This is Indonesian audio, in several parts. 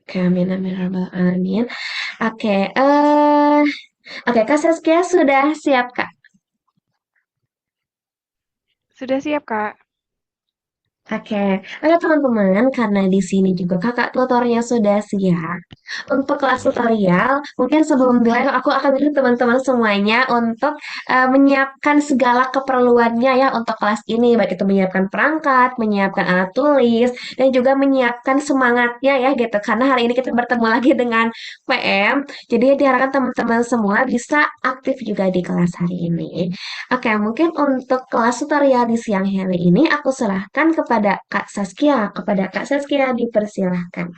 Oke, amin, amin, ya rabbal alamin. Oke, oke, Kak Saskia sudah siap, Kak? Sudah siap, Kak? Oke, oke teman-teman, karena di sini juga kakak tutornya sudah siap. Untuk kelas tutorial, mungkin sebelum live aku akan minta teman-teman semuanya untuk menyiapkan segala keperluannya ya untuk kelas ini, baik itu menyiapkan perangkat, menyiapkan alat tulis, dan juga menyiapkan semangatnya ya gitu. Karena hari ini kita bertemu lagi dengan PM, jadi diharapkan teman-teman semua bisa aktif juga di kelas hari ini. Oke, mungkin untuk kelas tutorial di siang hari ini aku serahkan kepada Kak Saskia. Kepada Kak Saskia dipersilahkan.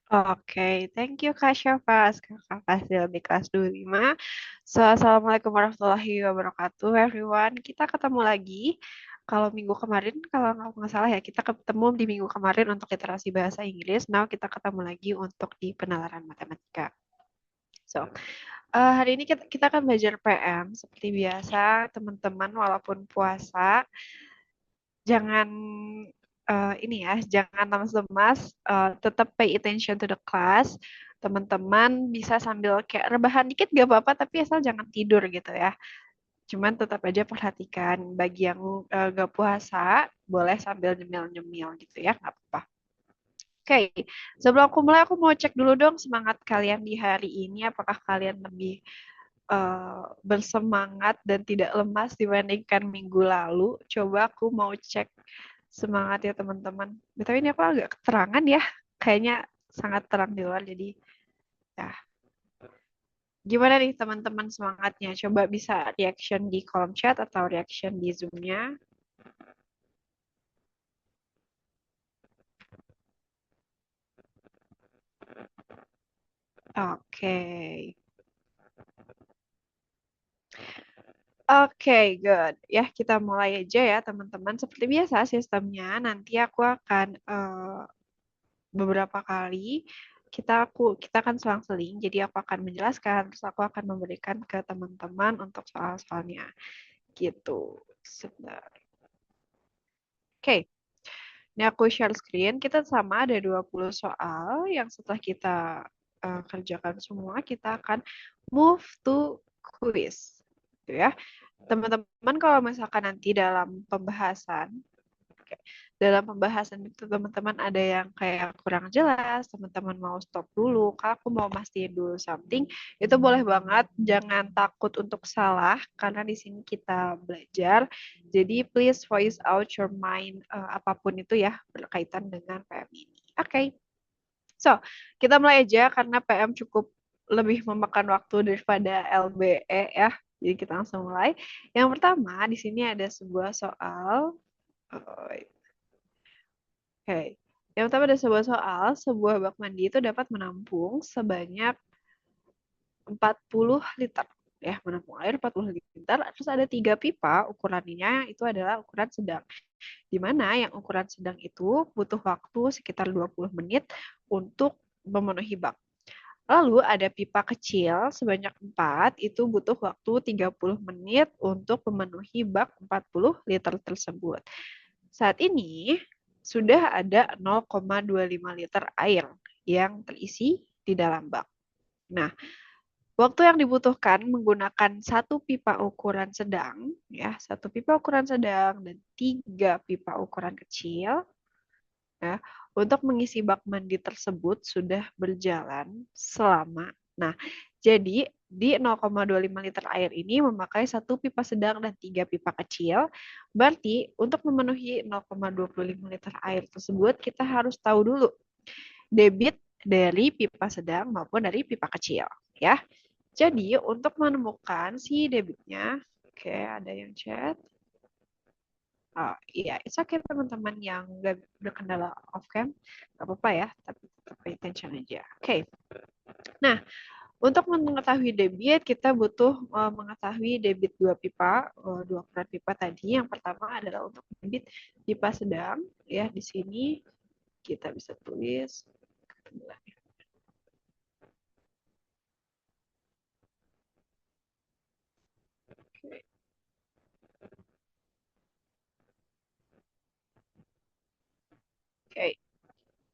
Oke, thank you Kak Syafa. Sekarang Kak Fasil di kelas 25. So, Assalamualaikum warahmatullahi wabarakatuh, everyone. Kita ketemu lagi. Kalau minggu kemarin, kalau nggak salah ya, kita ketemu di minggu kemarin untuk literasi bahasa Inggris. Now kita ketemu lagi untuk di penalaran matematika. So, hari ini kita akan belajar PM. Seperti biasa, teman-teman walaupun puasa, jangan ini ya, jangan lemas-lemas, tetap pay attention to the class. Teman-teman bisa sambil kayak rebahan dikit gak apa-apa, tapi asal jangan tidur gitu ya. Cuman tetap aja perhatikan bagi yang gak puasa, boleh sambil nyemil-nyemil gitu ya, nggak apa-apa. Oke, sebelum aku mulai aku mau cek dulu dong semangat kalian di hari ini. Apakah kalian lebih bersemangat dan tidak lemas dibandingkan minggu lalu? Coba aku mau cek semangat ya teman-teman. Tapi ini aku agak keterangan ya. Kayaknya sangat terang di luar. Jadi ya. Gimana nih teman-teman semangatnya? Coba bisa reaction di kolom chat atau reaction di Zoom-nya. Oke. Oke, good. Ya, kita mulai aja ya teman-teman. Seperti biasa sistemnya, nanti aku akan beberapa kali kita akan selang-seling. Jadi aku akan menjelaskan, terus aku akan memberikan ke teman-teman untuk soal-soalnya. Gitu. Sebentar. Oke, ini aku share screen. Kita sama ada 20 soal yang setelah kita kerjakan semua, kita akan move to quiz. Gitu ya. Teman-teman kalau misalkan nanti dalam pembahasan Oke. Dalam pembahasan itu teman-teman ada yang kayak kurang jelas, teman-teman mau stop dulu, kalau aku mau mastiin dulu something, itu boleh banget, jangan takut untuk salah, karena di sini kita belajar. Jadi please voice out your mind, apapun itu ya, berkaitan dengan PM ini. Oke, so kita mulai aja karena PM cukup lebih memakan waktu daripada LBE ya. Jadi kita langsung mulai. Yang pertama, di sini ada sebuah soal. Oke. Yang pertama ada sebuah soal, sebuah bak mandi itu dapat menampung sebanyak 40 liter. Ya, menampung air 40 liter. Terus ada 3 pipa, ukurannya itu adalah ukuran sedang. Di mana yang ukuran sedang itu butuh waktu sekitar 20 menit untuk memenuhi bak. Lalu ada pipa kecil sebanyak 4, itu butuh waktu 30 menit untuk memenuhi bak 40 liter tersebut. Saat ini sudah ada 0,25 liter air yang terisi di dalam bak. Nah, waktu yang dibutuhkan menggunakan satu pipa ukuran sedang, ya, satu pipa ukuran sedang dan 3 pipa ukuran kecil, ya, untuk mengisi bak mandi tersebut sudah berjalan selama. Nah, jadi di 0,25 liter air ini memakai satu pipa sedang dan 3 pipa kecil. Berarti untuk memenuhi 0,25 liter air tersebut kita harus tahu dulu debit dari pipa sedang maupun dari pipa kecil, ya. Jadi untuk menemukan si debitnya, oke ada yang chat. Oh, iya, it's okay teman-teman yang nggak berkendala off cam, nggak apa-apa ya, tapi tetap pay attention aja. Oke, nah untuk mengetahui debit kita butuh mengetahui debit 2 pipa, 2 ukuran pipa tadi. Yang pertama adalah untuk debit pipa sedang, ya di sini kita bisa tulis. Oke. Oke,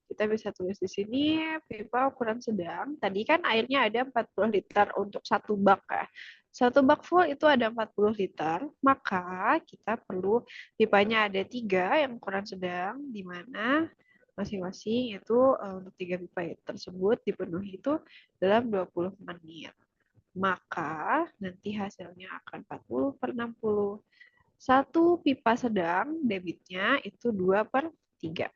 kita bisa tulis di sini pipa ukuran sedang. Tadi kan airnya ada 40 liter untuk satu bak ya. Satu bak full itu ada 40 liter, maka kita perlu pipanya ada tiga yang ukuran sedang, di mana masing-masing itu untuk tiga pipa tersebut dipenuhi itu dalam 20 menit. Maka nanti hasilnya akan 40 per 60. Satu pipa sedang debitnya itu 2 per 3.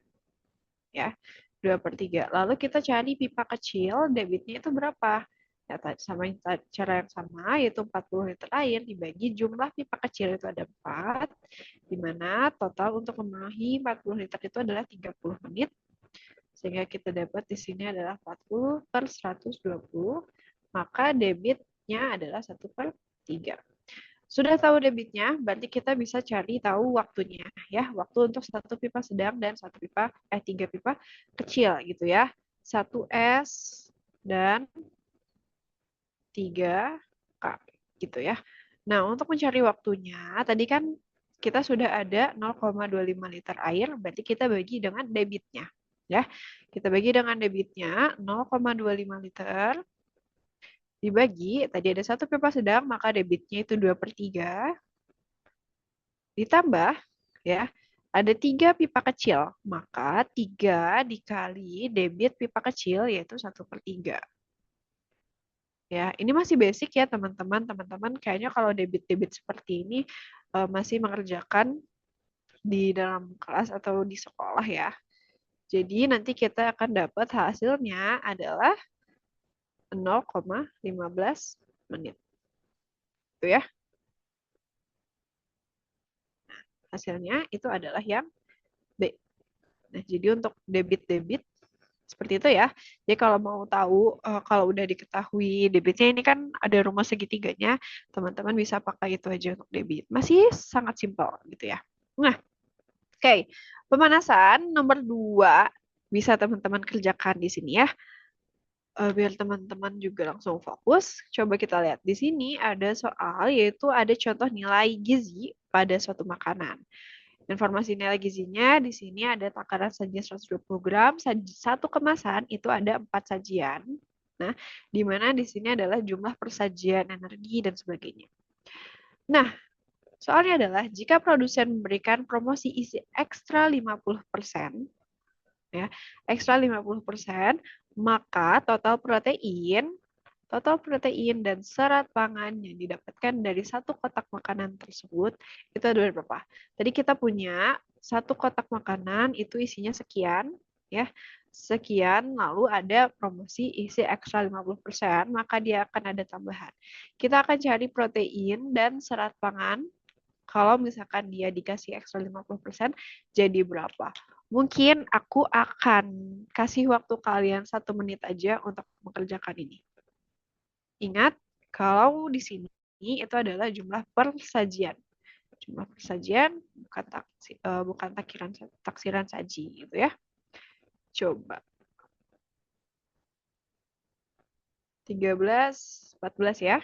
Ya, 2 per 3. Lalu kita cari pipa kecil, debitnya itu berapa? Ya, sama cara yang sama, yaitu 40 liter air dibagi jumlah pipa kecil itu ada 4, di mana total untuk memenuhi 40 liter itu adalah 30 menit. Sehingga kita dapat di sini adalah 40 per 120, maka debitnya adalah 1 per 3. Sudah tahu debitnya, berarti kita bisa cari tahu waktunya ya. Waktu untuk satu pipa sedang dan satu pipa tiga pipa kecil gitu ya. 1 S dan 3 K gitu ya. Nah, untuk mencari waktunya, tadi kan kita sudah ada 0,25 liter air, berarti kita bagi dengan debitnya ya. Kita bagi dengan debitnya 0,25 liter dibagi, tadi ada satu pipa sedang, maka debitnya itu 2 per 3, ditambah ya, ada 3 pipa kecil, maka 3 dikali debit pipa kecil yaitu 1/3. Ya, ini masih basic ya teman-teman. Teman-teman kayaknya kalau debit-debit seperti ini masih mengerjakan di dalam kelas atau di sekolah ya. Jadi nanti kita akan dapat hasilnya adalah 0,15 menit. Itu ya. Hasilnya itu adalah yang B. Nah, jadi untuk debit-debit seperti itu ya. Jadi kalau mau tahu, kalau udah diketahui debitnya ini kan ada rumus segitiganya, teman-teman bisa pakai itu aja untuk debit. Masih sangat simpel gitu ya. Nah, oke. Pemanasan nomor 2 bisa teman-teman kerjakan di sini ya. Biar teman-teman juga langsung fokus. Coba kita lihat. Di sini ada soal, yaitu ada contoh nilai gizi pada suatu makanan. Informasi nilai gizinya di sini ada takaran sajian 120 gram, satu kemasan itu ada 4 sajian. Nah, di mana di sini adalah jumlah persajian energi dan sebagainya. Nah, soalnya adalah jika produsen memberikan promosi isi ekstra 50%, ya, ekstra 50%, maka total protein dan serat pangan yang didapatkan dari satu kotak makanan tersebut itu ada berapa? Tadi kita punya satu kotak makanan itu isinya sekian, ya. Sekian, lalu ada promosi isi ekstra 50%, maka dia akan ada tambahan. Kita akan cari protein dan serat pangan. Kalau misalkan dia dikasih ekstra 50%, jadi berapa? Mungkin aku akan kasih waktu kalian 1 menit aja untuk mengerjakan ini. Ingat, kalau di sini itu adalah jumlah persajian. Jumlah persajian bukan taksiran saji gitu ya. Coba 13, 14 ya.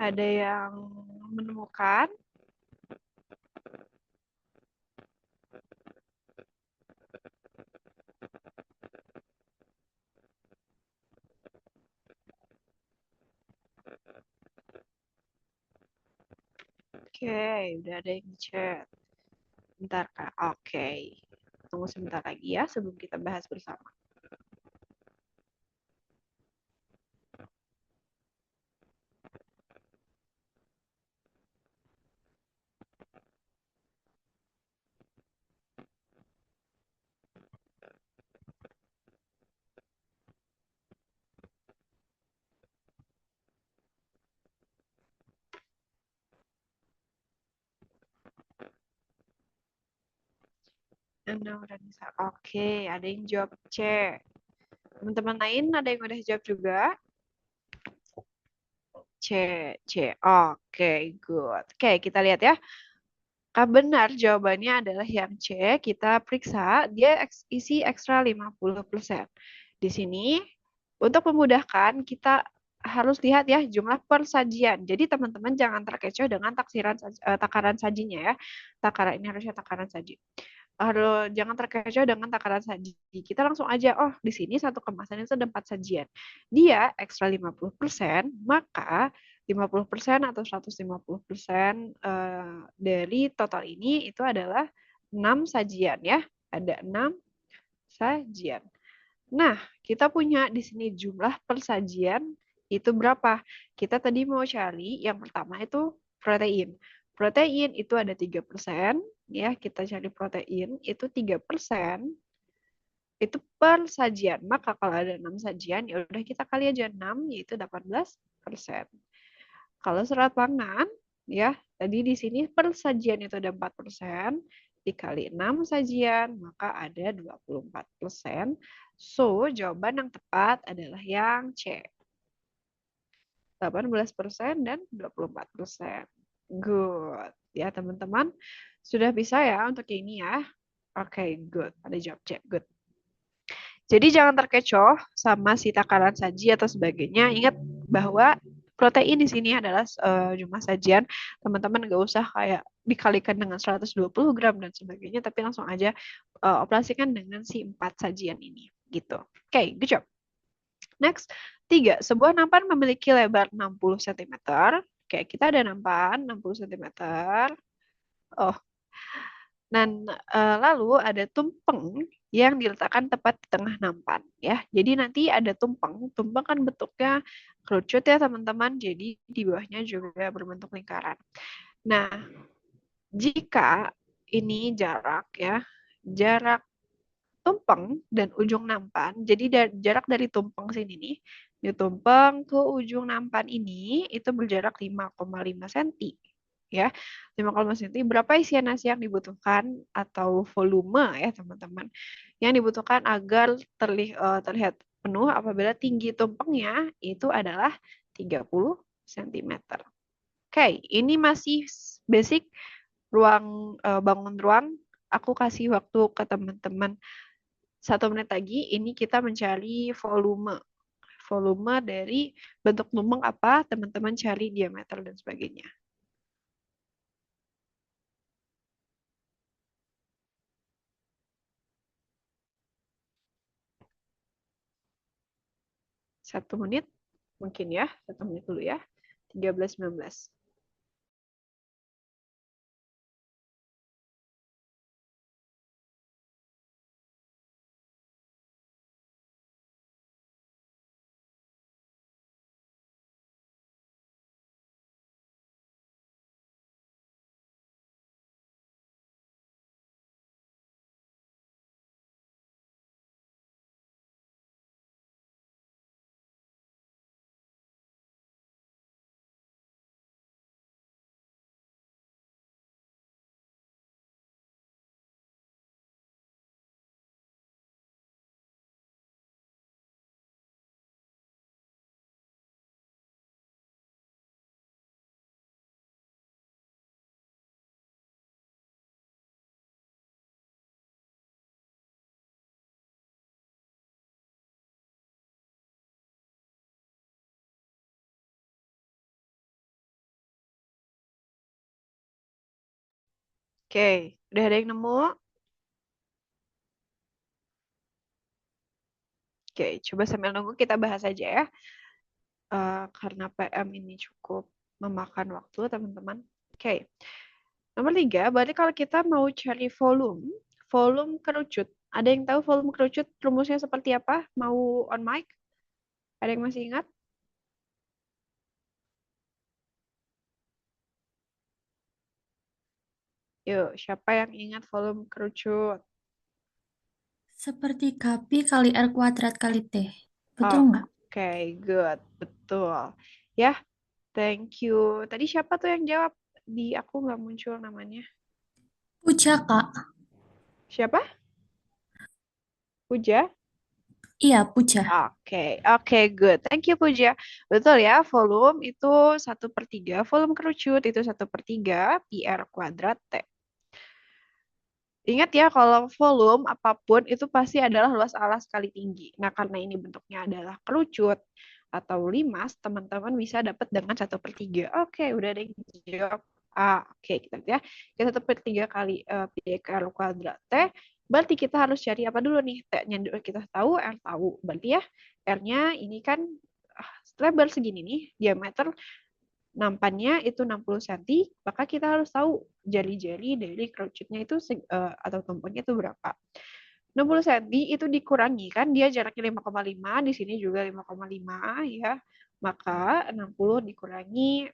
Ada yang menemukan? Oke, udah ada yang chat. Bentar, Kak. Oke. Tunggu sebentar lagi ya sebelum kita bahas bersama. Nurhanisa. Oke, ada yang jawab C. Teman-teman lain ada yang udah jawab juga? C, C. Oke, good. Oke, kita lihat ya. Benar, jawabannya adalah yang C. Kita periksa, dia isi ekstra 50%. Di sini, untuk memudahkan, kita harus lihat ya jumlah persajian. Jadi teman-teman jangan terkecoh dengan takaran sajinya ya. Takaran ini harusnya takaran saji. Jangan terkecoh dengan takaran saji. Kita langsung aja, oh di sini satu kemasan itu ada 4 sajian. Dia ekstra 50%, maka 50% atau 150% dari total ini itu adalah 6 sajian ya. Ada 6 sajian. Nah, kita punya di sini jumlah persajian itu berapa? Kita tadi mau cari yang pertama itu protein. Protein itu ada 3%, ya, kita cari protein itu 3% itu per sajian. Maka kalau ada 6 sajian, ya udah kita kali aja 6 yaitu 18%. Kalau serat pangan, ya, tadi di sini per sajian itu ada 4%, dikali 6 sajian, maka ada 24%. So, jawaban yang tepat adalah yang C. 18% dan 24%. Good. Ya, teman-teman. Sudah bisa ya untuk ini ya. Oke, good. Ada jawab C. Good. Jadi jangan terkecoh sama si takaran saji atau sebagainya. Ingat bahwa protein di sini adalah jumlah sajian. Teman-teman nggak usah kayak dikalikan dengan 120 gram dan sebagainya, tapi langsung aja operasikan dengan si 4 sajian ini. Gitu. Oke, good job. Next, 3. Sebuah nampan memiliki lebar 60 cm. Oke, kita ada nampan 60 cm. Oh, dan lalu ada tumpeng yang diletakkan tepat di tengah nampan ya. Jadi nanti ada tumpeng. Tumpeng kan bentuknya kerucut ya teman-teman. Jadi di bawahnya juga berbentuk lingkaran. Nah, jika ini jarak ya, jarak tumpeng dan ujung nampan. Jadi jarak dari tumpeng sini nih, di tumpeng ke ujung nampan ini itu berjarak 5,5 cm. Ya, 5,5 cm. Berapa isian nasi yang dibutuhkan atau volume ya teman-teman yang dibutuhkan agar terlihat penuh apabila tinggi tumpengnya itu adalah 30 cm. Oke, ini masih basic bangun ruang. Aku kasih waktu ke teman-teman 1 menit lagi. Ini kita mencari volume. Volume dari bentuk tumpeng apa, teman-teman cari diameter dan sebagainya. Satu menit, mungkin ya. 1 menit dulu ya. 13.19. Oke, udah ada yang nemu? Oke, coba sambil nunggu kita bahas aja ya. Karena PM ini cukup memakan waktu, teman-teman. Oke, nomor 3, berarti kalau kita mau cari volume kerucut. Ada yang tahu volume kerucut rumusnya seperti apa? Mau on mic? Ada yang masih ingat? Yuk, siapa yang ingat volume kerucut? Seperti Kapi kali R kuadrat kali T. Betul nggak? Oke, good. Betul. Ya, thank you. Tadi siapa tuh yang jawab? Di aku nggak muncul namanya. Puja, Kak. Siapa? Puja? Iya, Puja. Oke, good. Thank you, Puja. Betul ya, volume itu 1/3, volume kerucut itu 1/3 pi R kuadrat T. Ingat ya, kalau volume apapun itu pasti adalah luas alas kali tinggi. Nah, karena ini bentuknya adalah kerucut atau limas, teman-teman bisa dapat dengan 1/3. Oke, udah ada yang jawab. Oke, kita lihat ya. Kita 1/3 kali pi R kuadrat T. Berarti kita harus cari apa dulu nih? T-nya dulu kita tahu, R tahu. Berarti ya, R-nya ini kan lebar segini nih, diameter nampannya itu 60 cm, maka kita harus tahu jari-jari dari kerucutnya itu atau tumpengnya itu berapa. 60 cm itu dikurangi kan dia jaraknya 5,5, di sini juga 5,5 ya. Maka 60 dikurangi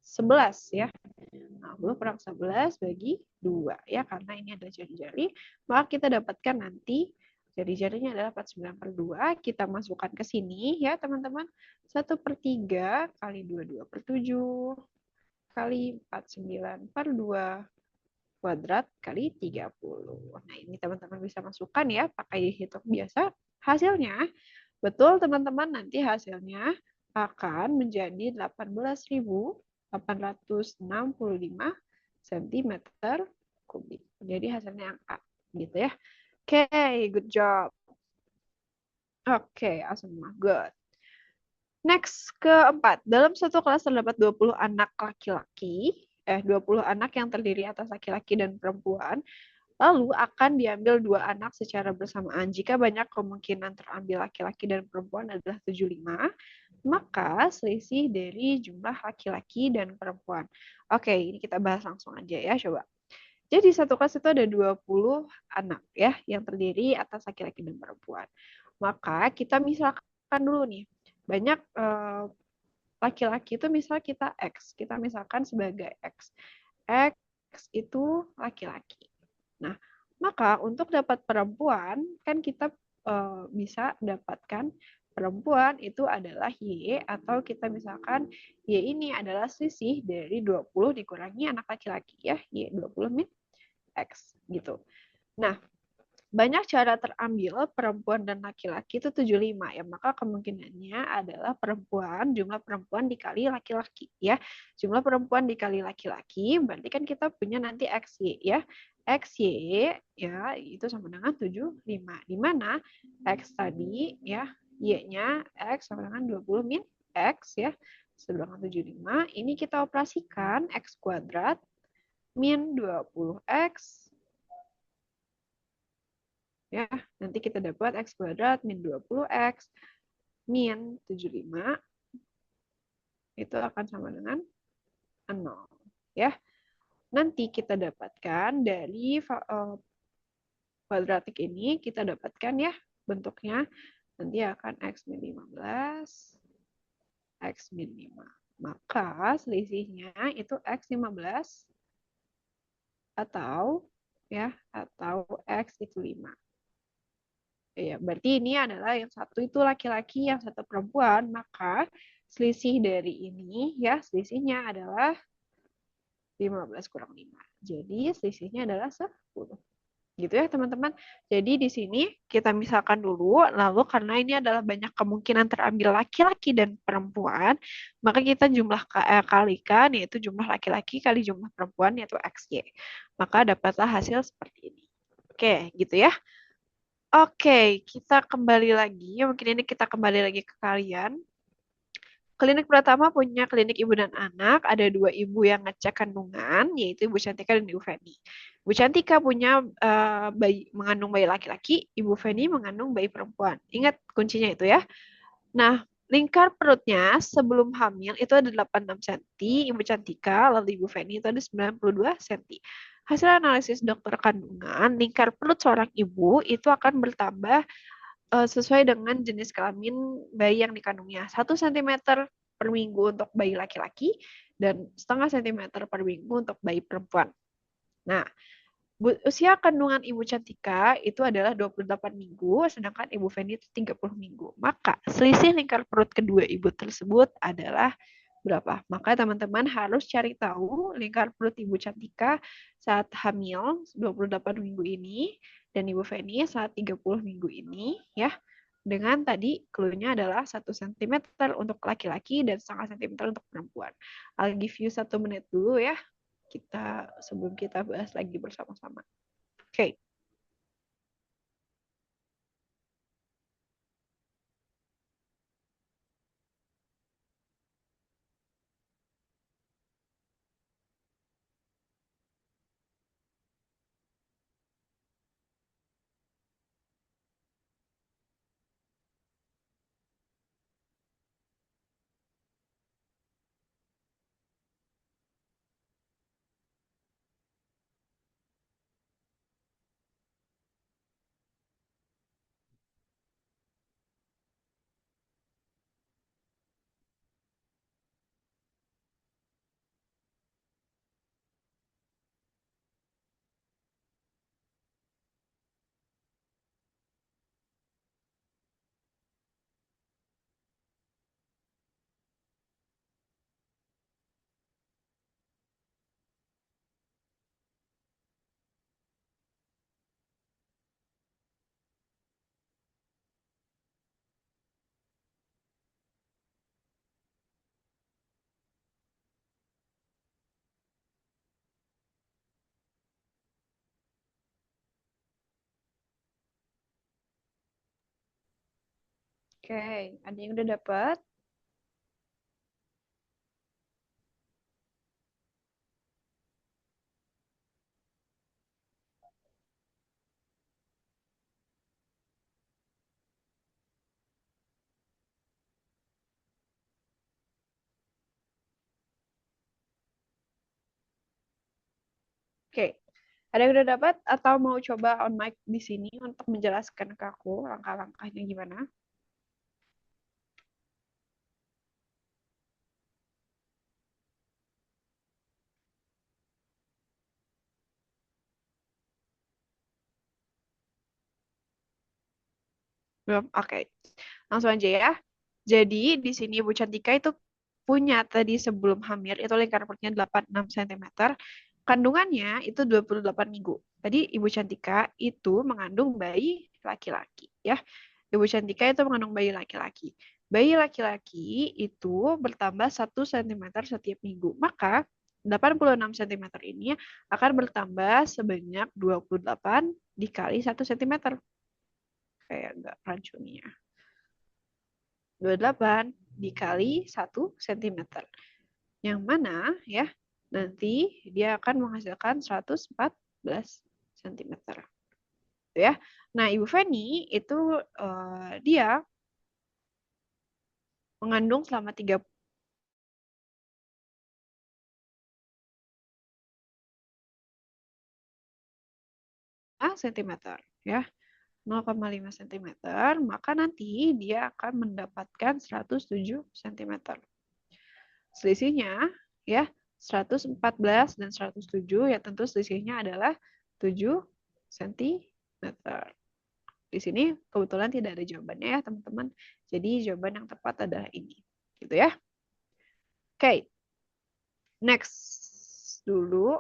11 ya. 60 kurang 11 bagi 2 ya, karena ini ada jari-jari, maka kita dapatkan nanti jari-jarinya adalah 49/2. Kita masukkan ke sini ya teman-teman. 1/3 kali 22/7 kali 49/2 kuadrat kali 30. Nah, ini teman-teman bisa masukkan ya, pakai hitung biasa. Hasilnya, betul teman-teman, nanti hasilnya akan menjadi 18.865 cm kubik. Jadi hasilnya angka gitu ya. Oke, good job. Oke, semua good. Next, keempat. Dalam satu kelas terdapat 20 anak laki-laki, 20 anak yang terdiri atas laki-laki dan perempuan, lalu akan diambil 2 anak secara bersamaan. Jika banyak kemungkinan terambil laki-laki dan perempuan adalah 75, maka selisih dari jumlah laki-laki dan perempuan. Oke, ini kita bahas langsung aja ya, coba. Jadi satu kelas itu ada 20 anak ya, yang terdiri atas laki-laki dan perempuan. Maka kita misalkan dulu nih, banyak laki-laki itu misal kita X. Kita misalkan sebagai X. X itu laki-laki. Nah, maka untuk dapat perempuan, kan kita bisa dapatkan perempuan itu adalah Y, atau kita misalkan Y ini adalah selisih dari 20 dikurangi anak laki-laki ya, Y 20 min X gitu. Nah, banyak cara terambil perempuan dan laki-laki itu 75 ya, maka kemungkinannya adalah jumlah perempuan dikali laki-laki ya. Jumlah perempuan dikali laki-laki berarti kan kita punya nanti XY ya. XY ya itu sama dengan 75. Di mana X tadi ya, Y-nya X sama dengan 20 min X ya. Sedangkan 75 ini kita operasikan X kuadrat min 20X ya, nanti kita dapat X kuadrat min 20X min 75 itu akan sama dengan 0 ya. Nanti kita dapatkan dari kuadratik ini, kita dapatkan ya bentuknya nanti akan X min 15 X min 5. Maka selisihnya itu X 15 atau X itu 5. Ya, berarti ini adalah yang satu itu laki-laki, yang satu perempuan, maka selisih dari ini ya, selisihnya adalah 15 kurang 5. Jadi selisihnya adalah 10. Gitu ya, teman-teman. Jadi di sini kita misalkan dulu, lalu karena ini adalah banyak kemungkinan terambil laki-laki dan perempuan, maka kita kalikan, yaitu jumlah laki-laki kali jumlah perempuan, yaitu XY. Maka dapatlah hasil seperti ini. Oke, gitu ya. Oke, kita kembali lagi. Mungkin ini kita kembali lagi ke kalian. Klinik pertama punya klinik ibu dan anak. Ada 2 ibu yang ngecek kandungan, yaitu Ibu Cantika dan Ibu Feni. Ibu Cantika punya mengandung bayi laki-laki, Ibu Feni mengandung bayi perempuan. Ingat kuncinya itu ya. Nah, lingkar perutnya sebelum hamil itu ada 86 cm, Ibu Cantika, lalu Ibu Feni itu ada 92 cm. Hasil analisis dokter kandungan, lingkar perut seorang ibu itu akan bertambah sesuai dengan jenis kelamin bayi yang dikandungnya. 1 cm per minggu untuk bayi laki-laki dan setengah centimeter per minggu untuk bayi perempuan. Nah, usia kandungan Ibu Cantika itu adalah 28 minggu, sedangkan Ibu Feni itu 30 minggu. Maka selisih lingkar perut kedua ibu tersebut adalah berapa. Maka teman-teman harus cari tahu lingkar perut Ibu Cantika saat hamil 28 minggu ini dan Ibu Feni saat 30 minggu ini ya. Dengan tadi clue-nya adalah 1 cm untuk laki-laki dan 0,5 cm untuk perempuan. I'll give you 1 menit dulu ya. Sebelum kita bahas lagi bersama-sama. Oke. Oke, ada yang udah dapat? Oke. Ada yang udah dapat atau mau coba on mic di sini untuk menjelaskan ke aku langkah-langkahnya gimana? Belum? Oke. Langsung aja ya. Jadi di sini Ibu Cantika itu punya tadi sebelum hamil itu lingkar perutnya 86 cm. Kandungannya itu 28 minggu. Tadi Ibu Cantika itu mengandung bayi laki-laki ya. Ibu Cantika itu mengandung bayi laki-laki. Bayi laki-laki itu bertambah 1 cm setiap minggu. Maka 86 cm ini akan bertambah sebanyak 28 dikali 1 cm. Kayak nggak rancunya. 28 dikali 1 cm. Yang mana ya nanti dia akan menghasilkan 114 cm. Ya. Nah, Ibu Feni itu dia mengandung selama 30 cm ya. 0,5 cm, maka nanti dia akan mendapatkan 107 cm. Selisihnya ya 114 dan 107 ya tentu selisihnya adalah 7 cm. Di sini kebetulan tidak ada jawabannya ya teman-teman. Jadi jawaban yang tepat adalah ini. Gitu ya. Oke. Next dulu.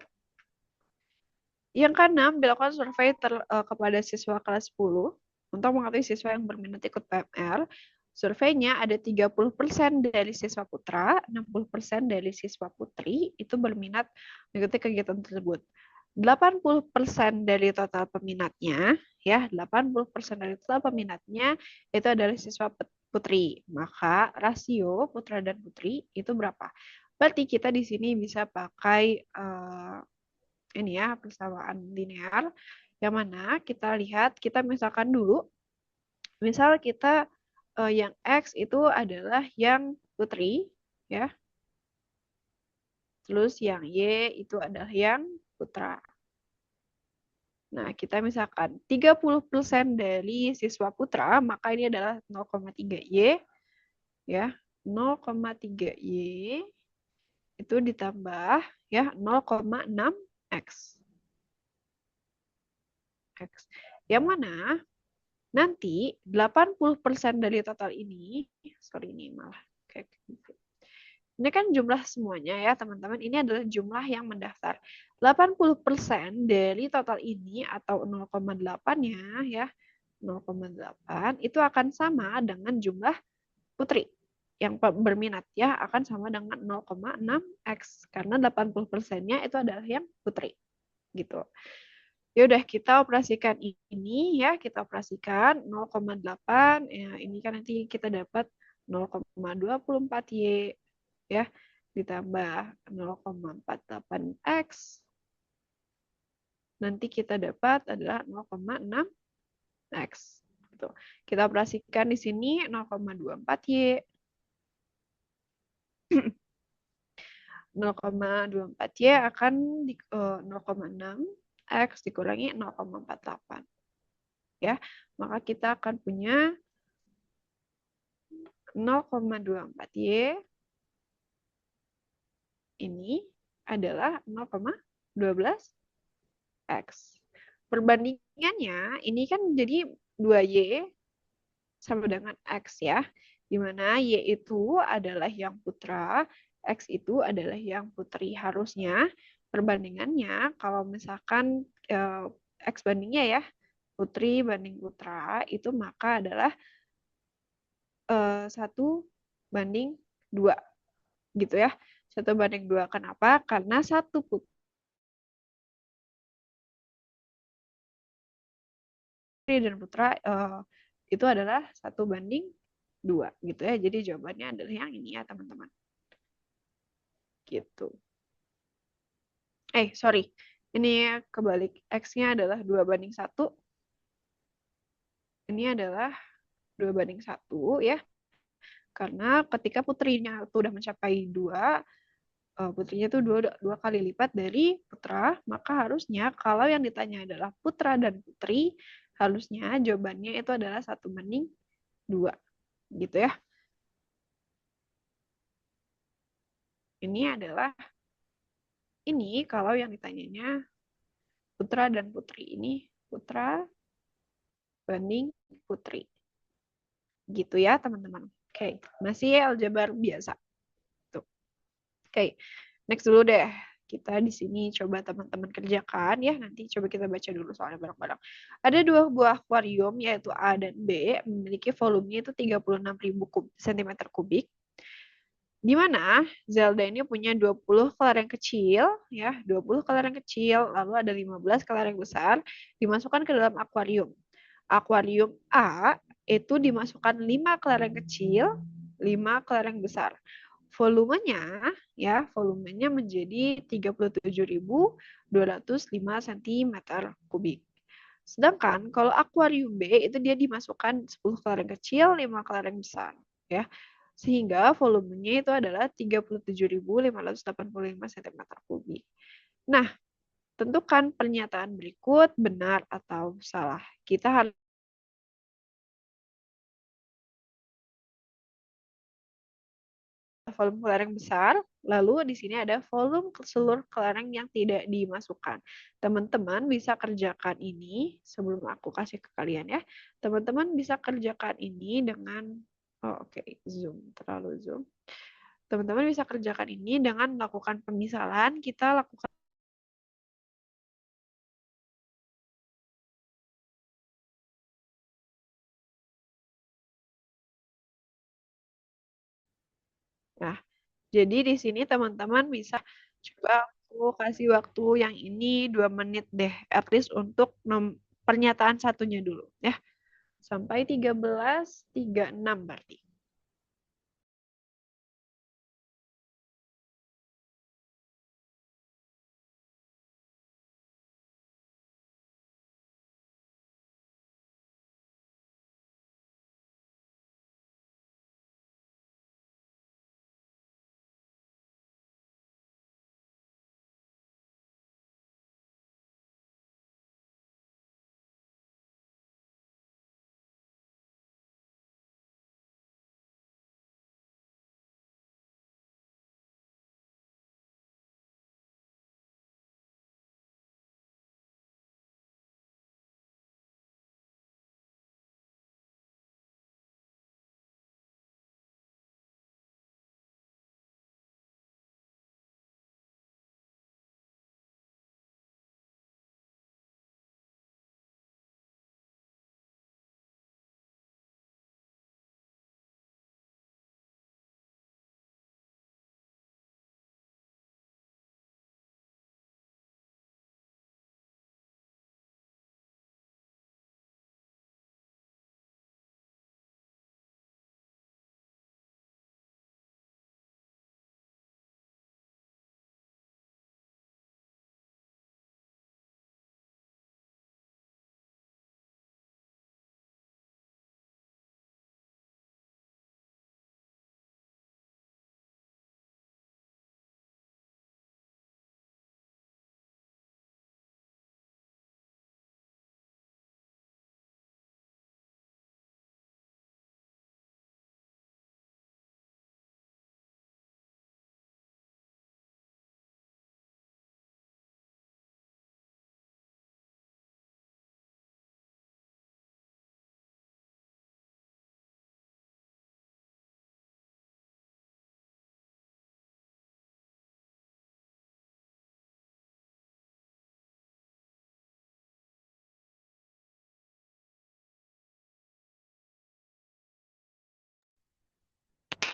Yang keenam, dilakukan survei kepada siswa kelas 10 untuk mengetahui siswa yang berminat ikut PMR. Surveinya ada 30% dari siswa putra, 60% dari siswa putri itu berminat mengikuti kegiatan tersebut. 80% dari total peminatnya, ya 80% dari total peminatnya itu adalah siswa putri. Maka rasio putra dan putri itu berapa? Berarti kita di sini bisa pakai ini ya persamaan linear yang mana kita lihat kita misalkan dulu misal kita yang X itu adalah yang putri ya terus yang Y itu adalah yang putra. Nah, kita misalkan 30% dari siswa putra, maka ini adalah 0,3 Y ya. 0,3 Y itu ditambah ya 0,6 X. Yang mana nanti 80% dari total ini, sorry ini malah kayak gitu. Ini kan jumlah semuanya ya teman-teman. Ini adalah jumlah yang mendaftar. 80% dari total ini atau 0,8-nya ya, 0,8 itu akan sama dengan jumlah putri yang berminat ya, akan sama dengan 0,6x karena 80%-nya itu adalah yang putri gitu. Ya udah kita operasikan ini ya, kita operasikan 0,8 ya, ini kan nanti kita dapat 0,24Y ya, ditambah 0,48x, nanti kita dapat adalah 0,6x gitu. Kita operasikan di sini 0,24Y 0,24Y akan 0,6x dikurangi 0,48 ya, maka kita akan punya 0,24Y ini adalah 0,12x. Perbandingannya ini kan jadi 2Y sama dengan X ya, di mana Y itu adalah yang putra, X itu adalah yang putri. Harusnya perbandingannya kalau misalkan X bandingnya ya, putri banding putra, itu maka adalah 1:2 gitu ya. 1:2. Kenapa? Karena satu putri dan putra itu adalah 1:2 gitu ya. Jadi jawabannya adalah yang ini ya teman-teman. Gitu. Sorry. Ini kebalik. X-nya adalah 2:1. Ini adalah 2:1 ya. Karena ketika putrinya itu udah mencapai 2, putrinya itu dua kali lipat dari putra, maka harusnya kalau yang ditanya adalah putra dan putri, harusnya jawabannya itu adalah 1:2 gitu ya. Ini adalah ini kalau yang ditanyanya putra dan putri, ini putra banding putri. Gitu ya teman-teman. Oke, masih aljabar biasa. Tuh. Oke, next dulu deh. Kita di sini coba teman-teman kerjakan ya. Nanti coba kita baca dulu soalnya bareng-bareng. Ada 2 buah akuarium yaitu A dan B memiliki volumenya itu 36.000 cm kubik. Di mana Zelda ini punya 20 kelereng kecil ya, 20 kelereng kecil, lalu ada 15 kelereng besar dimasukkan ke dalam akuarium. Akuarium A itu dimasukkan 5 kelereng kecil, 5 kelereng besar. Volumenya ya, volumenya menjadi 37.205 cm kubik. Sedangkan kalau akuarium B itu dia dimasukkan 10 kelereng kecil, 5 kelereng besar ya. Sehingga volumenya itu adalah 37.585 cm kubik. Nah, tentukan pernyataan berikut benar atau salah. Kita harus volume kelereng besar, lalu di sini ada volume seluruh kelereng yang tidak dimasukkan. Teman-teman bisa kerjakan ini sebelum aku kasih ke kalian ya. Teman-teman bisa kerjakan ini dengan zoom, terlalu zoom. Teman-teman bisa kerjakan ini dengan melakukan pemisalan. Kita lakukan Nah, jadi di sini teman-teman bisa coba aku kasih waktu yang ini 2 menit deh, at least untuk pernyataan satunya dulu ya. Sampai 13.36 berarti.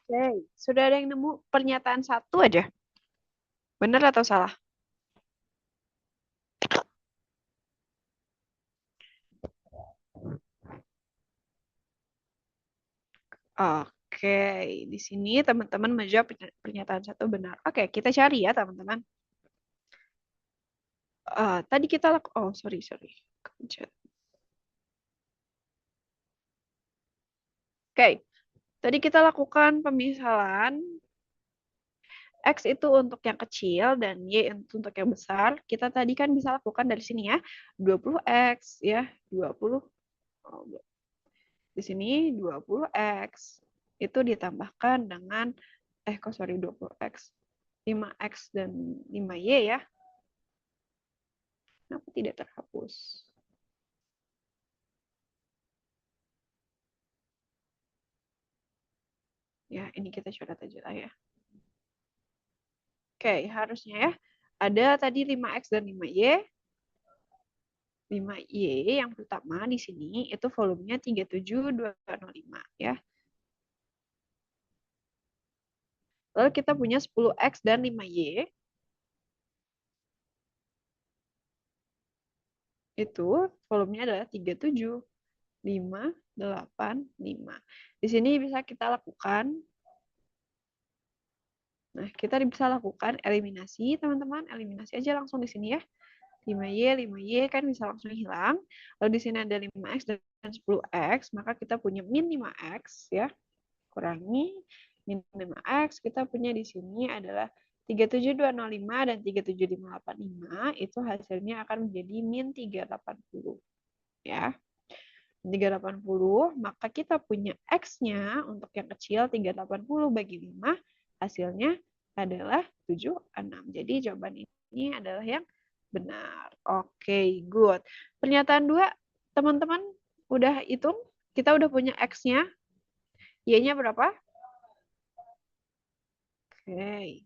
Oke, sudah ada yang nemu pernyataan satu aja? Benar atau salah? Oke, di sini teman-teman menjawab pernyataan satu benar. Oke, kita cari ya teman-teman. Tadi kita oh sorry. Kepencet. Oke, tadi kita lakukan pemisalan X itu untuk yang kecil dan Y itu untuk yang besar. Kita tadi kan bisa lakukan dari sini ya. 20X ya, 20. Oh, di sini 20X itu ditambahkan dengan 20X. 5X dan 5Y ya. Kenapa tidak terhapus? Ya, ini kita coret aja lah ya. Oke, harusnya ya. Ada tadi 5X dan 5Y. 5Y yang pertama di sini itu volumenya 37205 ya. Lalu kita punya 10X dan 5Y. Itu volumenya adalah 37585. Di sini bisa kita lakukan. Nah, kita bisa lakukan eliminasi, teman-teman. Eliminasi aja langsung di sini ya. 5Y kan bisa langsung hilang. Lalu di sini ada 5X dan 10X, maka kita punya min 5X ya. Kurangi min 5X, kita punya di sini adalah 37205 dan 37585, itu hasilnya akan menjadi min 380 ya. 380, maka kita punya X-nya untuk yang kecil 380 bagi 5, hasilnya adalah 76. Jadi jawaban ini adalah yang benar. Oke, good. Pernyataan 2, teman-teman udah hitung? Kita udah punya X-nya. Y-nya berapa? Oke.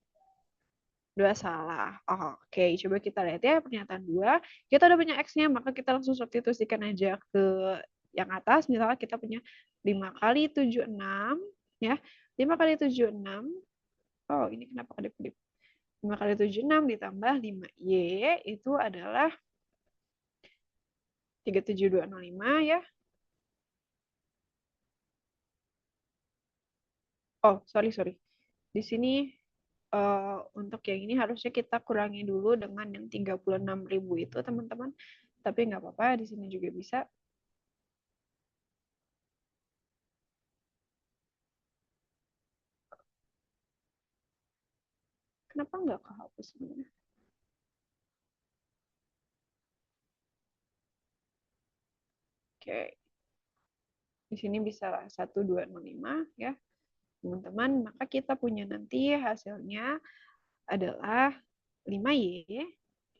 2 salah. Oke, coba kita lihat ya pernyataan 2. Kita udah punya X-nya, maka kita langsung substitusikan aja ke yang atas. Misalnya kita punya 5 kali 76. Ya, 5 kali 76. Oh, ini kenapa kedip-kedip? 5 kali 76 ditambah 5Y itu adalah 37205 ya. Oh, sorry. Di sini untuk yang ini harusnya kita kurangi dulu dengan yang 36.000 itu, teman-teman. Tapi nggak apa-apa, di sini juga bisa. Kenapa nggak kehapus sebenarnya? Oke. Di sini bisa 1205 ya, teman-teman. Maka kita punya nanti hasilnya adalah 5Y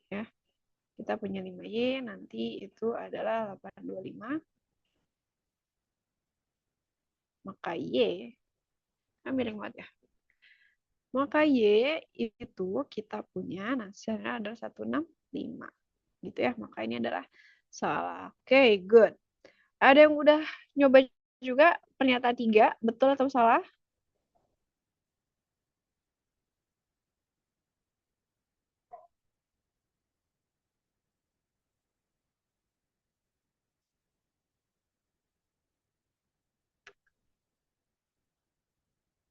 ya. Kita punya 5Y nanti itu adalah 825. Maka Y, miring banget ya. Maka Y itu kita punya hasilnya adalah 165. Gitu ya, maka ini adalah salah. Oke, good. Ada yang udah nyoba juga pernyataan 3, betul atau salah?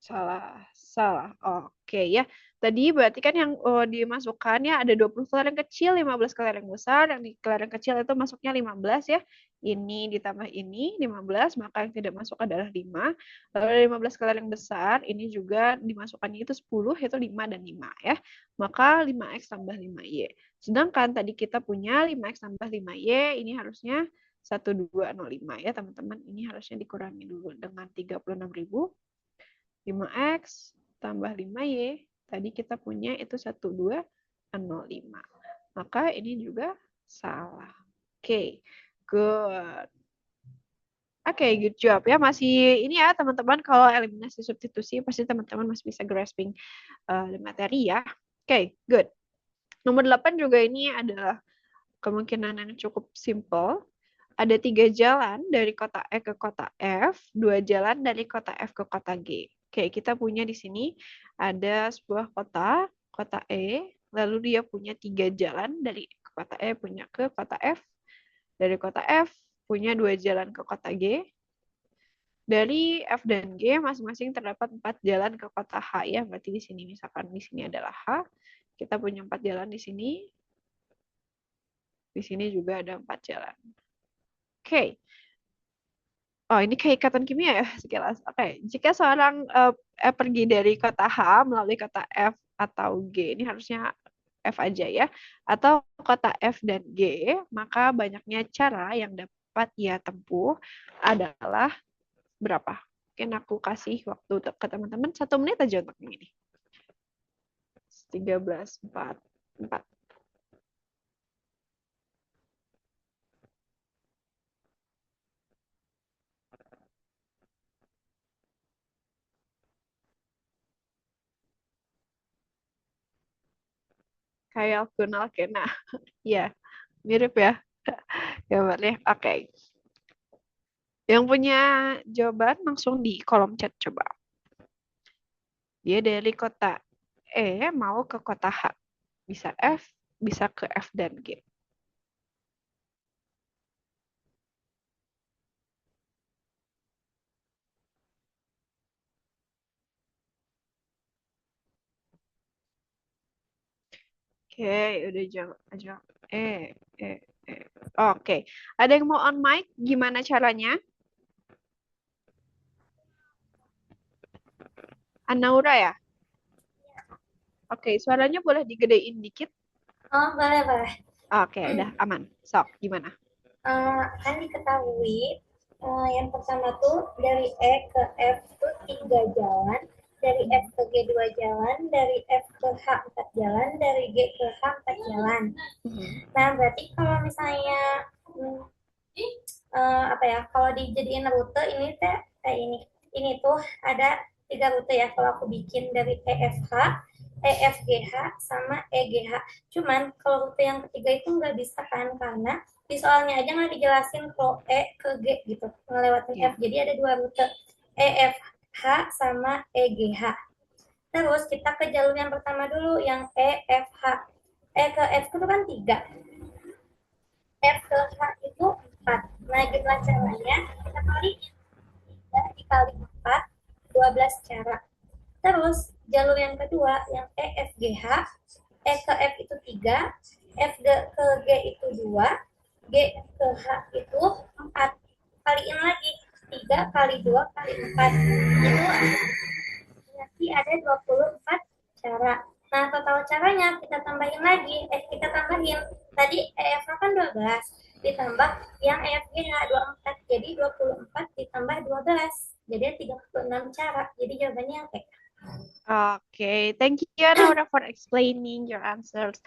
Salah. Oke ya. Tadi berarti kan yang dimasukkan ya ada 20 kelereng kecil, 15 kelereng besar. Yang di kelereng kecil itu masuknya 15 ya. Ini ditambah ini 15, maka yang tidak masuk adalah 5. Lalu ada 15 kelereng besar, ini juga dimasukkannya itu 10, itu 5 dan 5 ya. Maka 5X tambah 5Y. Sedangkan tadi kita punya 5X tambah 5Y, ini harusnya 1205 ya teman-teman. Ini harusnya dikurangi dulu dengan 36.000. 5X tambah 5Y, tadi kita punya itu 1205. Maka ini juga salah. Oke, good. Oke, good job ya. Masih ini ya teman-teman, kalau eliminasi substitusi pasti teman-teman masih bisa grasping materi ya. Oke, good. Nomor 8 juga ini adalah kemungkinan yang cukup simple. Ada 3 jalan dari kota E ke kota F, 2 jalan dari kota F ke kota G. Oke, kita punya di sini ada sebuah kota, kota E, lalu dia punya 3 jalan dari kota E punya ke kota F, dari kota F punya 2 jalan ke kota G, dari F dan G masing-masing terdapat 4 jalan ke kota H ya, berarti di sini misalkan di sini adalah H, kita punya 4 jalan di sini juga ada 4 jalan. Oke. Oh, ini kayak ikatan kimia ya sekilas. Oke, jika seorang pergi dari kota H melalui kota F atau G, ini harusnya F aja ya, atau kota F dan G, maka banyaknya cara yang dapat ia tempuh adalah berapa? Mungkin aku kasih waktu ke teman-teman 1 menit aja untuk ini. 13, 4, 4. Kayak kenal kena. Ya, mirip ya. Gambarnya. Oke. Yang punya jawaban langsung di kolom chat coba. Dia dari kota E mau ke kota H. Bisa F, bisa ke F dan G. Oke, udah jawab aja. E. Oke. Ada yang mau on mic? Gimana caranya? Anaura ya? Oke, suaranya boleh digedein dikit. Oh, boleh. Oke, udah aman. Sok, gimana? Kan diketahui yang pertama tuh dari E ke F tuh 3 jalan, dari F ke G 2 jalan, dari F ke H 4 jalan, dari G ke H 4 jalan. Nah, berarti kalau misalnya apa ya, kalau dijadiin rute ini teh ini tuh ada 3 rute ya kalau aku bikin dari EFH, EFGH sama EGH. Cuman kalau rute yang ketiga itu nggak bisa kan, karena di soalnya aja nggak dijelasin kalau E ke G gitu ngelewatin F. Jadi ada 2 rute, EFH sama EGH. Terus kita ke jalur yang pertama dulu, yang EFH. E ke F itu kan 3, F ke H itu 4. Nah, gimana caranya? Kita kali 3 dikali 4, 12 cara. Terus, jalur yang kedua, yang EFGH, E ke F itu 3, F ke G itu 2, G ke H itu 4. Kaliin lagi, 3 kali 2 kali 4. Itu berarti ada 24 cara. Nah, total caranya kita tambahin lagi. Kita tambahin. Tadi EF kan 12. Ditambah yang EFGH 24. Jadi 24 ditambah 12. Jadi 36 cara. Jadi jawabannya yang E. Oke, thank you Nora for explaining your answers.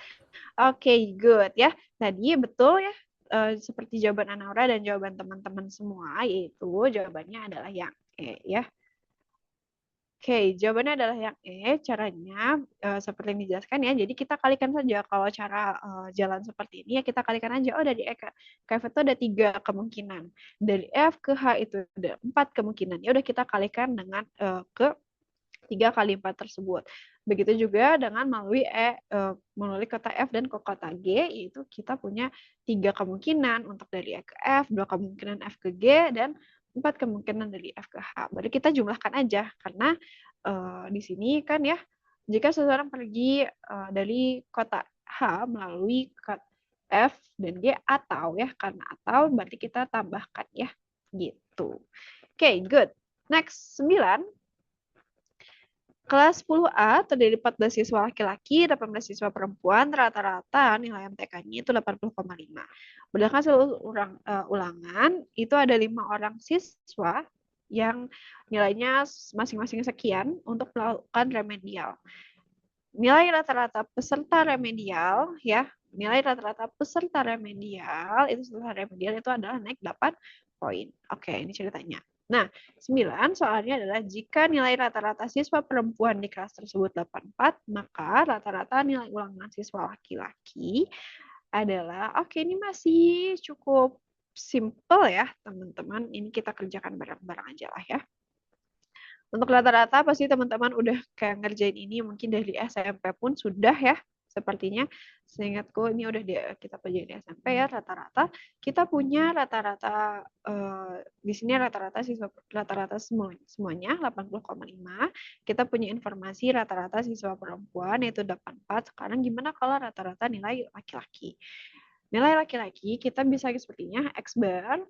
Oke, good ya. Tadi betul ya, seperti jawaban Anaura dan jawaban teman-teman semua, yaitu jawabannya adalah yang E ya. Oke, jawabannya adalah yang E. Caranya seperti yang dijelaskan ya. Jadi kita kalikan saja kalau cara jalan seperti ini ya, kita kalikan aja. Oh, dari E ke F itu ada 3 kemungkinan. Dari F ke H itu ada 4 kemungkinan. Ya udah kita kalikan dengan ke 3 kali 4 tersebut. Begitu juga dengan melalui kota F dan ke kota G, yaitu kita punya 3 kemungkinan untuk dari E ke F, 2 kemungkinan F ke G, dan 4 kemungkinan dari F ke H. Berarti kita jumlahkan aja, karena di sini kan ya, jika seseorang pergi dari kota H melalui kota F dan G atau ya, karena atau berarti kita tambahkan ya, gitu. Oke, good. Next, 9. Kelas 10A terdiri 14 siswa laki-laki, 18 siswa perempuan, rata-rata nilai MTK-nya itu 80,5. Berdasarkan seluruh ulangan, itu ada 5 orang siswa yang nilainya masing-masing sekian untuk melakukan remedial. Nilai rata-rata peserta remedial ya, nilai rata-rata peserta remedial itu setelah remedial itu adalah naik 8 poin. Oke, ini ceritanya. Nah, 9 soalnya adalah jika nilai rata-rata siswa perempuan di kelas tersebut 84, maka rata-rata nilai ulangan siswa laki-laki adalah, oke, ini masih cukup simple ya, teman-teman. Ini kita kerjakan bareng-bareng aja lah ya. Untuk rata-rata pasti teman-teman udah kayak ngerjain ini mungkin dari SMP pun sudah ya. Sepertinya seingatku ini udah kita pelajari di SMP ya rata-rata. Kita punya rata-rata di sini rata-rata siswa rata-rata semuanya 80,5. Kita punya informasi rata-rata siswa perempuan yaitu 84. Sekarang gimana kalau rata-rata nilai laki-laki? Nilai laki-laki kita bisa sepertinya X bar.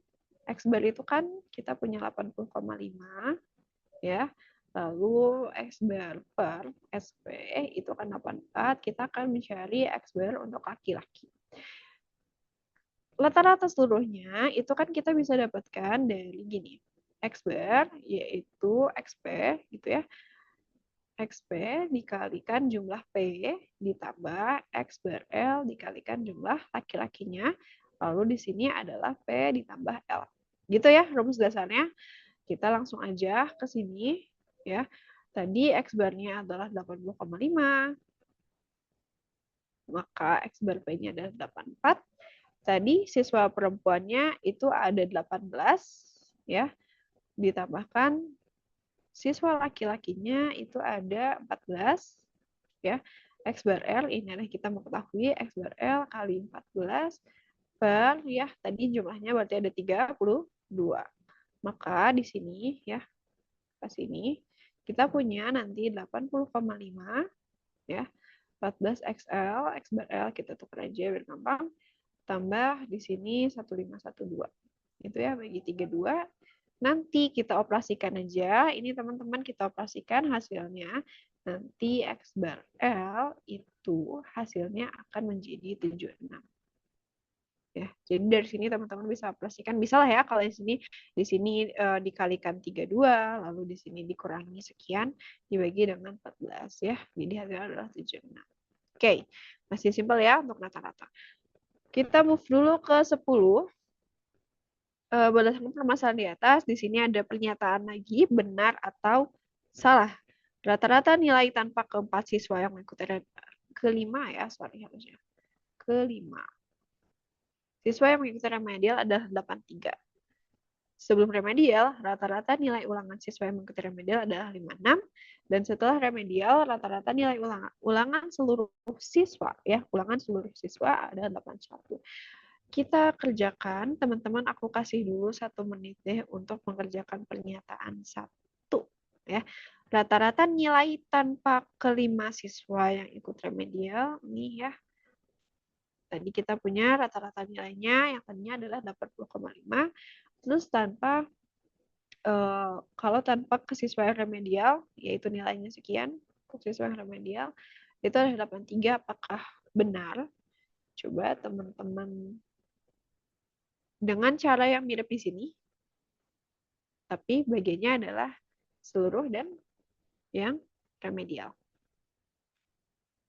X bar itu kan kita punya 80,5 ya. Lalu X bar per SP itu kan 84, kita akan mencari X bar untuk laki-laki. Rata-rata seluruhnya itu kan kita bisa dapatkan dari gini. X bar yaitu XP gitu ya. XP dikalikan jumlah P ditambah X bar L dikalikan jumlah laki-lakinya. Lalu di sini adalah P ditambah L. Gitu ya rumus dasarnya. Kita langsung aja ke sini ya. Tadi X bar-nya adalah 80,5. Maka X bar P-nya adalah 84. Tadi siswa perempuannya itu ada 18 ya. Ditambahkan siswa laki-lakinya itu ada 14 ya. X bar L ini adalah kita mengetahui X bar L kali 14 per ya tadi jumlahnya berarti ada 32. Maka di sini ya ke sini kita punya nanti 80,5 ya. 14 XL, X bar L kita tukar aja biar gampang. Tambah di sini 1512. Itu ya bagi 32. Nanti kita operasikan aja. Ini teman-teman kita operasikan hasilnya. Nanti X bar L itu hasilnya akan menjadi 76. Ya, jadi dari sini teman-teman bisa operasikan, bisa lah ya kalau di sini dikalikan 32, lalu di sini dikurangi sekian, dibagi dengan 14 ya. Jadi hasilnya adalah 76. Oke, masih simpel ya untuk rata-rata. Kita move dulu ke 10. Berdasarkan permasalahan di atas, di sini ada pernyataan lagi benar atau salah. Rata-rata nilai tanpa keempat siswa yang mengikuti kelima ya, harusnya. Kelima. Siswa yang mengikuti remedial adalah 83. Sebelum remedial, rata-rata nilai ulangan siswa yang mengikuti remedial adalah 56. Dan setelah remedial, rata-rata nilai ulangan seluruh siswa adalah 81. Kita kerjakan, teman-teman aku kasih dulu 1 menit deh untuk mengerjakan pernyataan 1. Ya. Rata-rata nilai tanpa kelima siswa yang ikut remedial, nih ya. Tadi kita punya rata-rata nilainya yang tadinya adalah 80,5. Terus kalau tanpa kesesuaian remedial, yaitu nilainya sekian, kesesuaian remedial, itu adalah 83. Apakah benar? Coba teman-teman dengan cara yang mirip di sini, tapi bagiannya adalah seluruh dan yang remedial.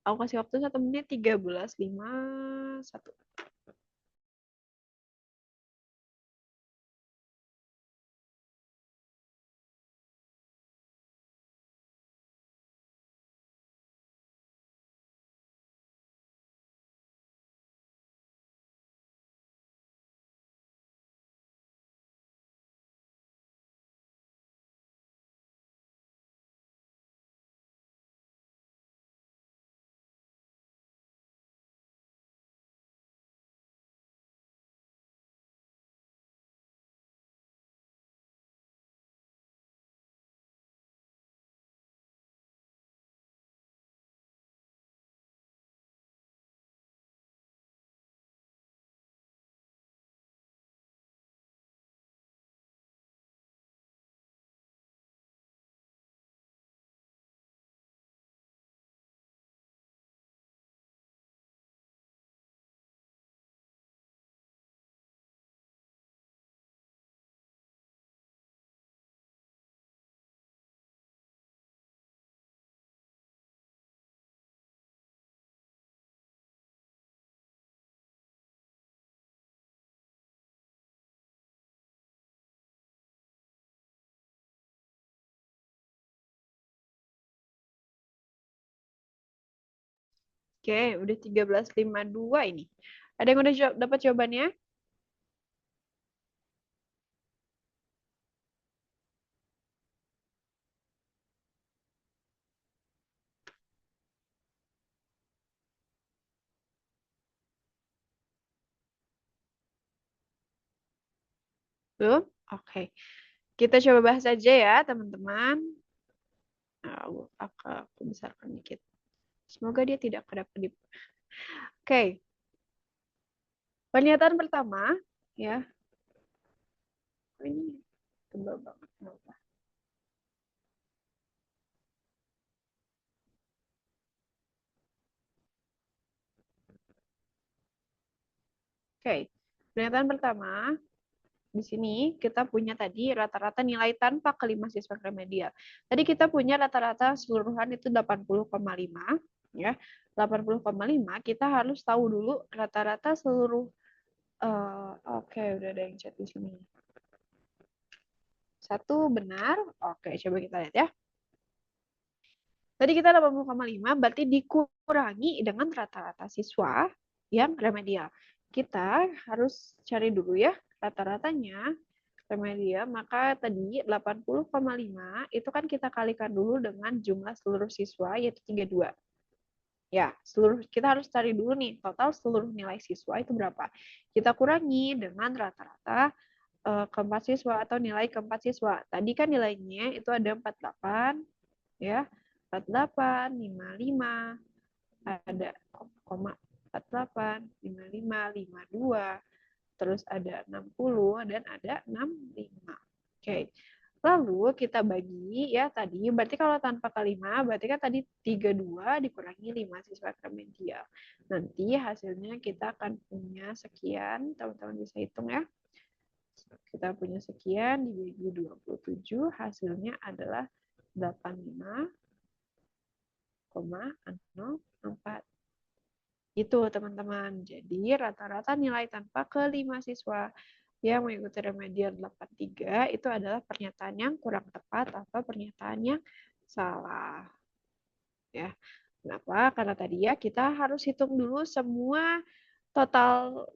Aku kasih waktu 1 menit, 13.51. Oke, udah 13.52 ini. Ada yang udah dapat jawabannya? Belum? Oke. Kita coba bahas aja ya, teman-teman. Nah, aku besarkan dikit. Semoga dia tidak kedap-kedip. Oke. Pernyataan pertama, ya. Ini tebal banget. Kenapa? Oke. Pernyataan pertama, di sini kita punya tadi rata-rata nilai tanpa kelima siswa remedial. Tadi kita punya rata-rata keseluruhan itu 80,5 ya. 80,5 kita harus tahu dulu rata-rata seluruh oke, udah ada yang chat di sini. Satu benar. Oke, coba kita lihat ya. Tadi kita 80,5 berarti dikurangi dengan rata-rata siswa yang remedial. Kita harus cari dulu ya rata-ratanya remedial, maka tadi 80,5 itu kan kita kalikan dulu dengan jumlah seluruh siswa yaitu 32. Ya, kita harus cari dulu nih total seluruh nilai siswa itu berapa. Kita kurangi dengan rata-rata keempat siswa atau nilai keempat siswa. Tadi kan nilainya itu ada 48 ya. 48, 55, ada koma 48, 55, 52, terus ada 60 dan ada 65. Oke. Lalu kita bagi ya tadi, berarti kalau tanpa kelima, berarti kan tadi 32 dikurangi 5 siswa remedial. Nanti hasilnya kita akan punya sekian, teman-teman bisa hitung ya. Kita punya sekian dibagi 27, hasilnya adalah 85,04. Itu teman-teman. Jadi rata-rata nilai tanpa kelima siswa yang mengikuti remedial 83 itu adalah pernyataan yang kurang tepat atau pernyataan yang salah. Ya. Kenapa? Karena tadi ya kita harus hitung dulu semua total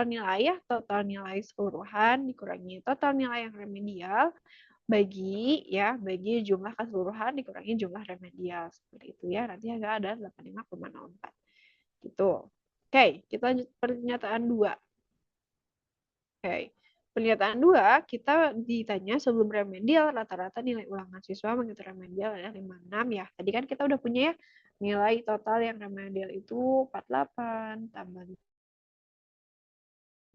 nilai ya, total nilai keseluruhan dikurangi total nilai yang remedial bagi jumlah keseluruhan dikurangi jumlah remedial seperti itu ya. Nanti ada 85,04. Gitu. Oke, kita lanjut pernyataan 2. Oke. Pernyataan 2, kita ditanya sebelum remedial rata-rata nilai ulangan siswa mengikuti remedial adalah 56 ya. Tadi kan kita udah punya ya nilai total yang remedial itu 48 tambah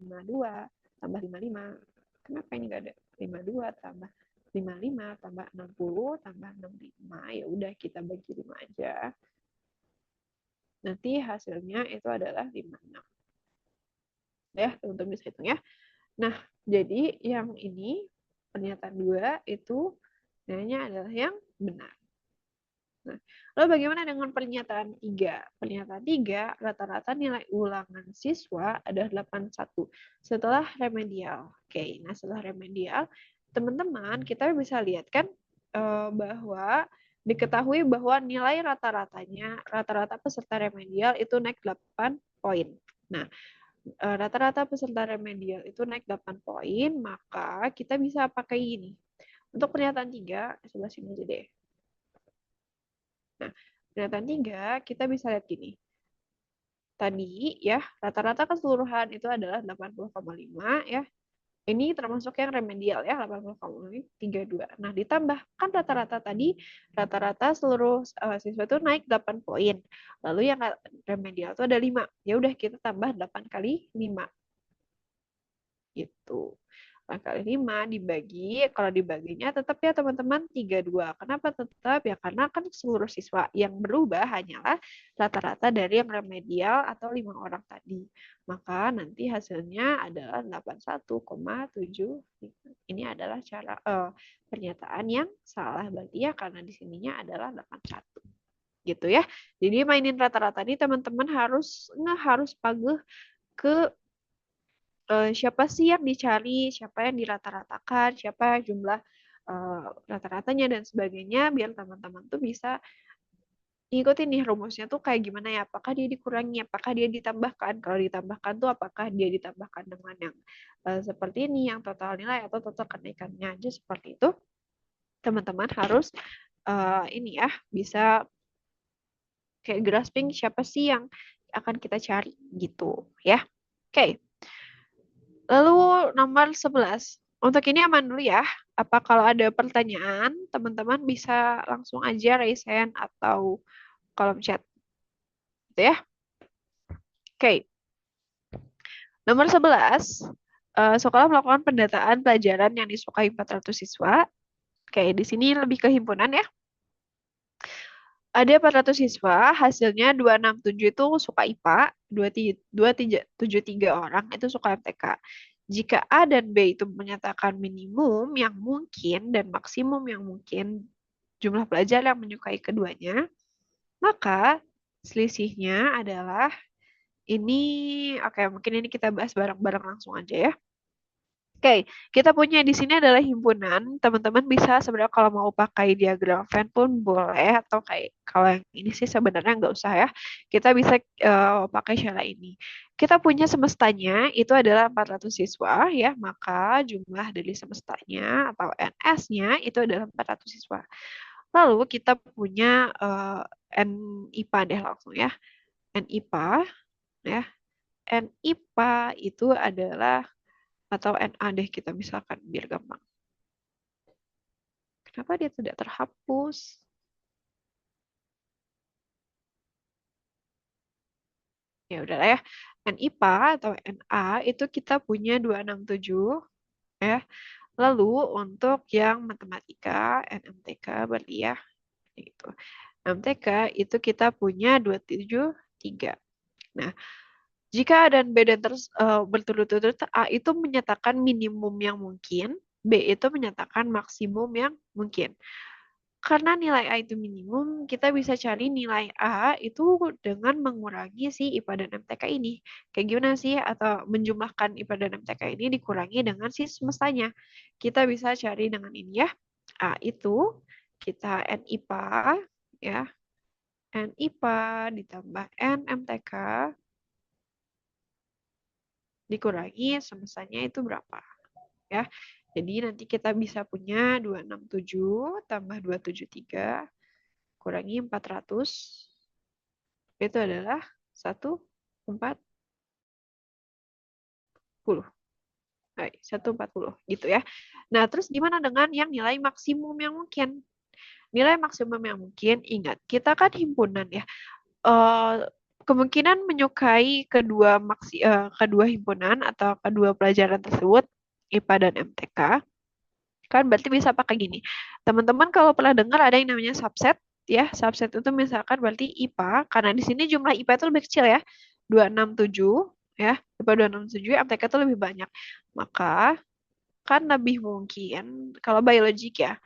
52 tambah 55. Kenapa ini enggak ada 52 tambah 55 tambah 60 tambah 65. Ya udah kita bagi 5 aja. Nanti hasilnya itu adalah 56. Ya, teman-teman bisa hitung ya. Nah, jadi yang ini pernyataan 2 itu nilainya adalah yang benar. Nah, lalu bagaimana dengan pernyataan 3? Pernyataan 3, rata-rata nilai ulangan siswa adalah 81 setelah remedial. Oke, nah setelah remedial, teman-teman kita bisa lihat kan bahwa diketahui bahwa nilai rata-rata peserta remedial itu naik 8 poin. Nah, rata-rata peserta remedial itu naik 8 poin, maka kita bisa pakai ini. Untuk pernyataan 3, sebelah sini aja deh. Nah, pernyataan 3, kita bisa lihat gini. Tadi ya, rata-rata keseluruhan itu adalah 80,5 ya. Ini termasuk yang remedial ya, 80,32. Nah, ditambah kan rata-rata tadi, rata-rata seluruh siswa itu naik 8 poin. Lalu yang remedial itu ada 5. Ya udah kita tambah 8 kali 5. Gitu. 8 kali 5 dibagi, kalau dibaginya tetap ya teman-teman 32. Kenapa tetap? Ya karena kan seluruh siswa yang berubah hanyalah rata-rata dari yang remedial atau 5 orang tadi. Maka nanti hasilnya adalah 81,7. Ini adalah cara pernyataan yang salah berarti ya karena di sininya adalah 81. Gitu ya. Jadi mainin rata-rata ini teman-teman harus paguh ke siapa sih yang dicari, siapa yang dirata-ratakan, siapa yang jumlah rata-ratanya dan sebagainya, biar teman-teman tuh bisa ngikutin nih rumusnya tuh kayak gimana ya, apakah dia dikurangi, apakah dia ditambahkan, kalau ditambahkan tuh apakah dia ditambahkan dengan yang seperti ini, yang total nilai atau total kenaikannya aja seperti itu, teman-teman harus ini ya, bisa kayak grasping siapa sih yang akan kita cari gitu ya. Oke. Lalu nomor 11. Untuk ini aman dulu ya. Apa kalau ada pertanyaan, teman-teman bisa langsung aja raise hand atau kolom chat. Gitu ya. Oke. Nomor 11. Sekolah melakukan pendataan pelajaran yang disukai 400 siswa. Oke, di sini lebih ke himpunan ya. Ada 400 siswa, hasilnya 267 itu suka IPA, 273 orang itu suka MTK. Jika A dan B itu menyatakan minimum yang mungkin dan maksimum yang mungkin jumlah pelajar yang menyukai keduanya, maka selisihnya adalah ini, oke mungkin ini kita bahas bareng-bareng langsung aja ya. Oke, kita punya di sini adalah himpunan. Teman-teman bisa sebenarnya kalau mau pakai diagram Venn pun boleh, atau kayak kalau yang ini sih sebenarnya nggak usah ya. Kita bisa pakai cara ini. Kita punya semestanya itu adalah 400 siswa ya, maka jumlah dari semestanya atau NS-nya itu adalah 400 siswa. Lalu kita punya NIPA deh langsung ya. NIPA ya. NIPA itu adalah atau NA deh kita misalkan biar gampang. Kenapa dia tidak terhapus? Ya udahlah ya. NIPA atau NA itu kita punya 267 ya. Lalu untuk yang matematika NMTK berarti ya gitu. MTK itu kita punya 273. Nah, jika A dan B dan berturut-turut A itu menyatakan minimum yang mungkin, B itu menyatakan maksimum yang mungkin. Karena nilai A itu minimum, kita bisa cari nilai A itu dengan mengurangi si IPA dan MTK ini. Kayak gimana sih? Atau menjumlahkan IPA dan MTK ini dikurangi dengan si semestanya. Kita bisa cari dengan ini ya. A itu kita N IPA ya. N IPA ditambah N MTK dikurangi semestanya itu berapa? Ya. Jadi nanti kita bisa punya 267 tambah 273 kurangi 400 itu adalah 140. Baik, 140 gitu ya. Nah, terus gimana dengan yang nilai maksimum yang mungkin? Nilai maksimum yang mungkin, ingat, kita kan himpunan ya. Kemungkinan menyukai kedua himpunan atau kedua pelajaran tersebut, IPA dan MTK, kan berarti bisa pakai gini. Teman-teman kalau pernah dengar ada yang namanya subset, ya, subset itu misalkan berarti IPA, karena di sini jumlah IPA itu lebih kecil ya, 267, ya, IPA 267, MTK itu lebih banyak. Maka, kan lebih mungkin, kalau biologik ya,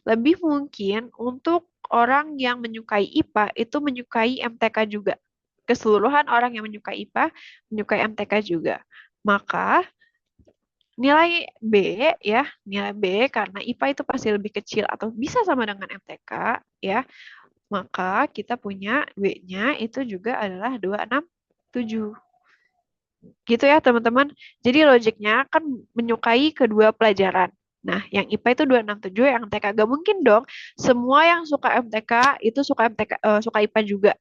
lebih mungkin untuk orang yang menyukai IPA itu menyukai MTK juga. Keseluruhan orang yang menyukai IPA menyukai MTK juga. Maka nilai B ya, nilai B karena IPA itu pasti lebih kecil atau bisa sama dengan MTK ya. Maka kita punya B-nya itu juga adalah 267. Gitu ya teman-teman. Jadi logiknya kan menyukai kedua pelajaran. Nah, yang IPA itu 267, yang MTK gak mungkin dong. Semua yang suka MTK itu suka IPA juga.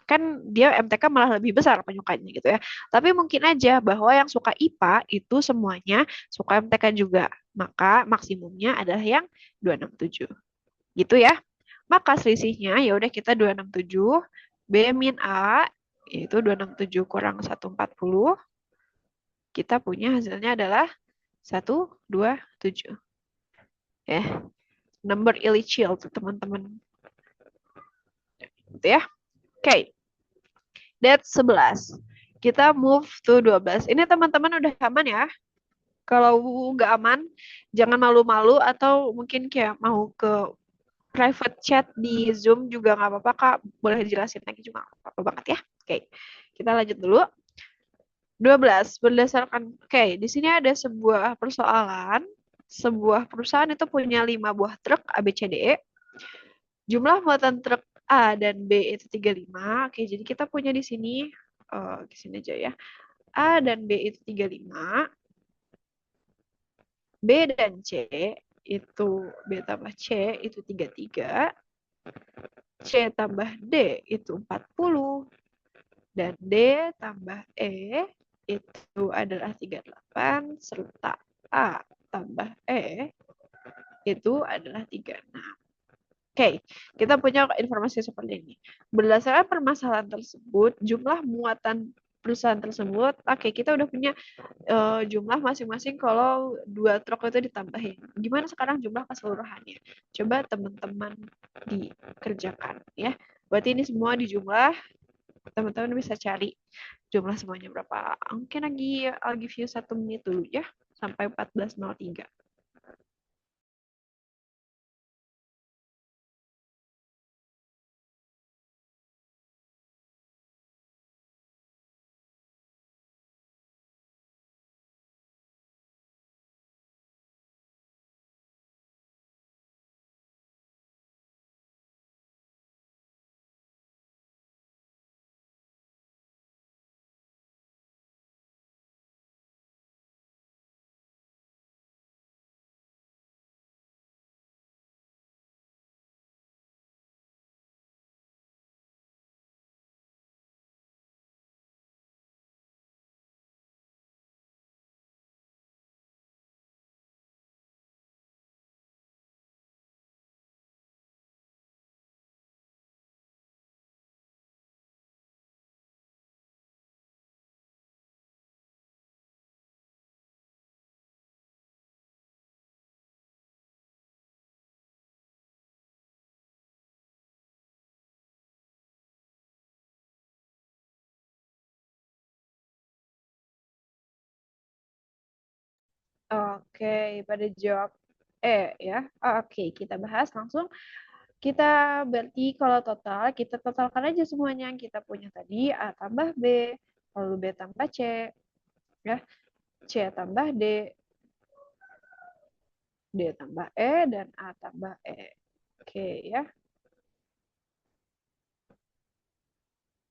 Kan dia MTK malah lebih besar penyukanya gitu ya. Tapi mungkin aja bahwa yang suka IPA itu semuanya suka MTK juga. Maka maksimumnya adalah yang 267. Gitu ya. Maka selisihnya ya udah kita 267 B min A yaitu 267 kurang 140. Kita punya hasilnya adalah 127. Ya. Number Illichil tuh teman-teman. Gitu ya. Oke. That's 11. Kita move to 12. Ini teman-teman udah aman ya? Kalau nggak aman, jangan malu-malu atau mungkin kayak mau ke private chat di Zoom juga nggak apa-apa, Kak. Boleh jelasin lagi juga nggak apa-apa banget ya. Oke, kita lanjut dulu. 12. Berdasarkan, oke, di sini ada sebuah persoalan. Sebuah perusahaan itu punya 5 buah truk ABCDE. Jumlah muatan truk A dan B itu 35. Oke, jadi kita punya di sini, di sini aja ya. A dan B itu 35. B dan C itu B tambah C itu 33. C tambah D itu 40. Dan D tambah E itu adalah 38 serta A tambah E itu adalah 36. Oke, kita punya informasi seperti ini. Berdasarkan permasalahan tersebut, jumlah muatan perusahaan tersebut, oke, kita udah punya jumlah masing-masing kalau 2 truk itu ditambahin. Gimana sekarang jumlah keseluruhannya? Coba teman-teman dikerjakan ya. Berarti ini semua dijumlah, teman-teman bisa cari jumlah semuanya berapa. Mungkin I'll give you 1 menit dulu ya, sampai 14.03. Oke, pada jawab ya. Oke, kita bahas langsung. Kita berarti kalau total, kita totalkan aja semuanya yang kita punya tadi. A tambah B, lalu B tambah C, ya. C tambah D, D tambah E, dan A tambah E. Oke, ya.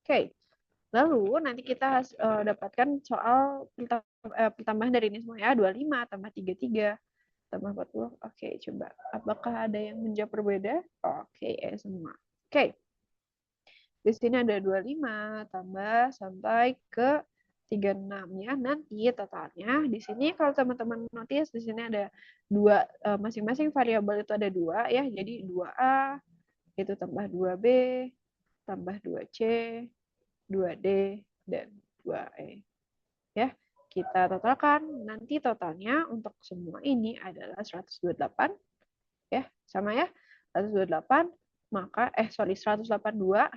Oke, lalu nanti kita dapatkan soal pertambahan dari ini semua ya. 25 tambah 33 tambah 40. Oke, coba. Apakah ada yang menjawab berbeda? Oke, semua. Oke. Di sini ada 25 tambah sampai ke 36 ya. Nanti totalnya di sini kalau teman-teman notice di sini ada dua, masing-masing variabel itu ada 2 ya. Jadi 2A itu tambah 2B tambah 2C, 2D dan 2E. Ya. Kita totalkan. Nanti totalnya untuk semua ini adalah 128 ya. Sama ya. 128 maka 182.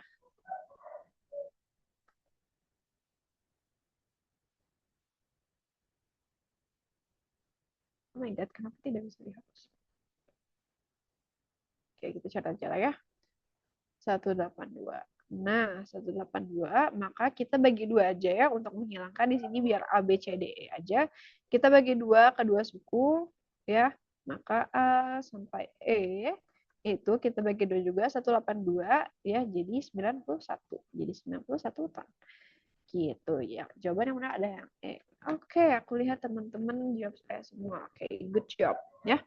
Oh my God, kenapa tidak bisa dihapus? Oke, kita catat aja ya. 182. Nah, 182, maka kita bagi 2 aja ya untuk menghilangkan di sini biar A, B, C, D, E aja. Kita bagi 2 ke 2 suku, ya. Maka A sampai E itu kita bagi 2 juga, 182, ya, jadi 91. Jadi 91 ton. Gitu ya. Jawaban yang benar ada yang E. Oke, aku lihat teman-teman jawab saya semua. Oke, good job. Ya.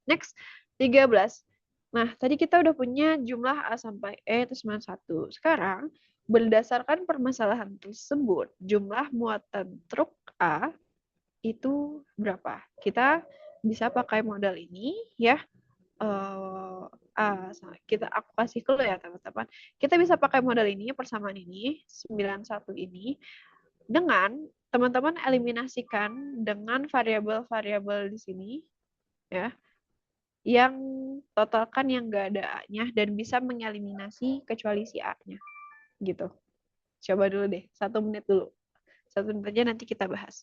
Next, 13. Nah, tadi kita udah punya jumlah A sampai E itu 91. Sekarang, berdasarkan permasalahan tersebut, jumlah muatan truk A itu berapa? Kita bisa pakai modal ini ya. Aku kasih clue ya teman-teman. Kita bisa pakai modal ini, persamaan ini, 91 ini, dengan teman-teman eliminasikan dengan variabel-variabel di sini, ya, yang totalkan yang nggak ada A-nya dan bisa mengeliminasi kecuali si A-nya. Gitu. Coba dulu deh, 1 menit dulu. 1 menit aja nanti kita bahas.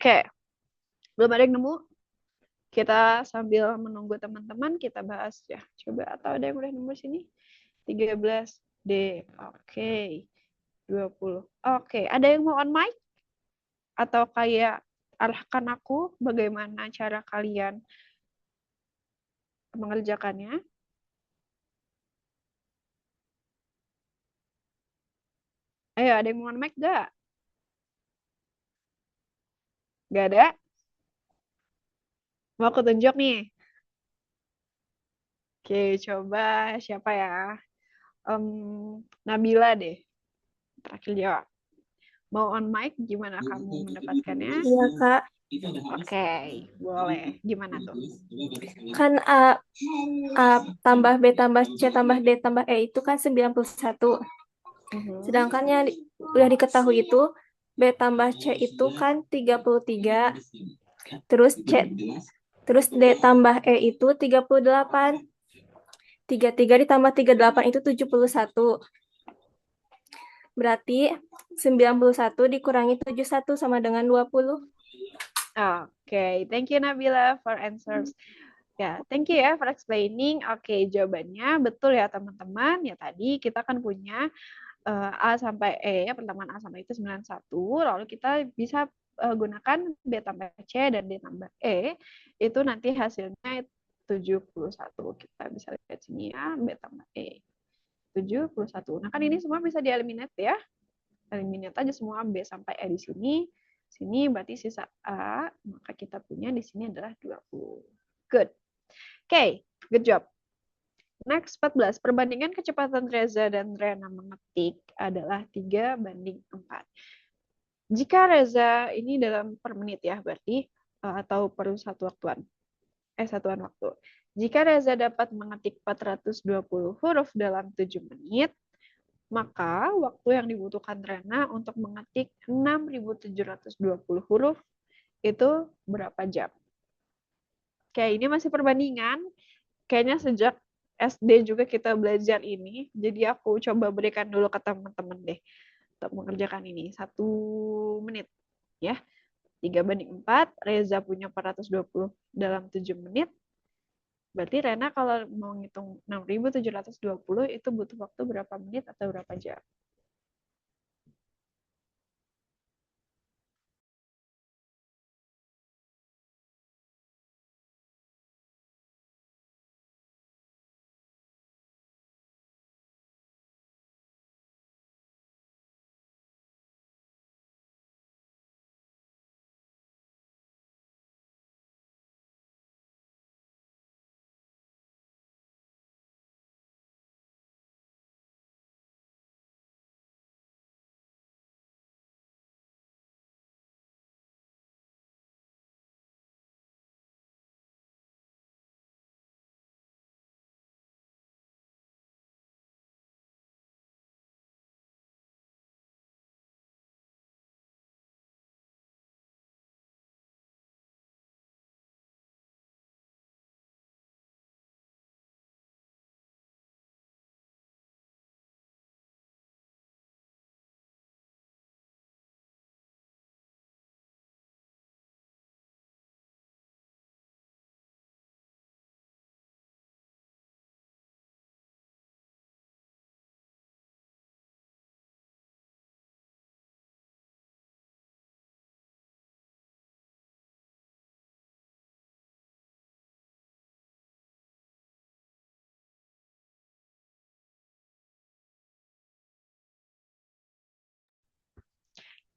Oke, belum ada yang nemu? Kita sambil menunggu teman-teman, kita bahas ya. Coba, atau ada yang udah nemu sini? 13D. Oke. 20. Oke, ada yang mau on mic? Atau kayak arahkan aku bagaimana cara kalian mengerjakannya? Ayo, ada yang mau on mic gak? Gak ada? Mau aku tunjuk nih. Oke, coba siapa ya? Em, Nabila deh. Terakhir jawab. Mau on mic, gimana kamu mendapatkannya? Iya, Kak. Oke, boleh. Gimana tuh? Kan A tambah B tambah C tambah D tambah E itu kan 91. Sedangkan yang udah diketahui itu B tambah C itu kan 33. Terus D tambah E itu 38. 33 ditambah 38 itu 71. Berarti 91 dikurangi 71 sama dengan 20. Oke, thank you Nabila for answers. Ya, thank you ya for explaining. Oke, jawabannya betul ya teman-teman. Ya tadi kita kan punya A sampai E, pertemuan A sampai itu 91, lalu kita bisa gunakan B tambah C dan D tambah E, itu nanti hasilnya 71. Kita bisa lihat sini ya, B tambah E. 71. Nah kan ini semua bisa dieliminate ya. Eliminate aja semua B sampai E di sini. Sini berarti sisa A, maka kita punya di sini adalah 20. Good. Oke, good job. Next, 14. Perbandingan kecepatan Reza dan Rena mengetik adalah 3:4. Jika Reza ini dalam per menit ya, berarti atau per satuan waktu. Jika Reza dapat mengetik 420 huruf dalam 7 menit, maka waktu yang dibutuhkan Rena untuk mengetik 6.720 huruf itu berapa jam? Oke, ini masih perbandingan. Kayaknya sejak SD juga kita belajar ini. Jadi aku coba berikan dulu ke teman-teman deh untuk mengerjakan ini. 1 menit ya. 3:4. Reza punya 420 dalam 7 menit. Berarti Rena kalau mau ngitung 6.720 itu butuh waktu berapa menit atau berapa jam?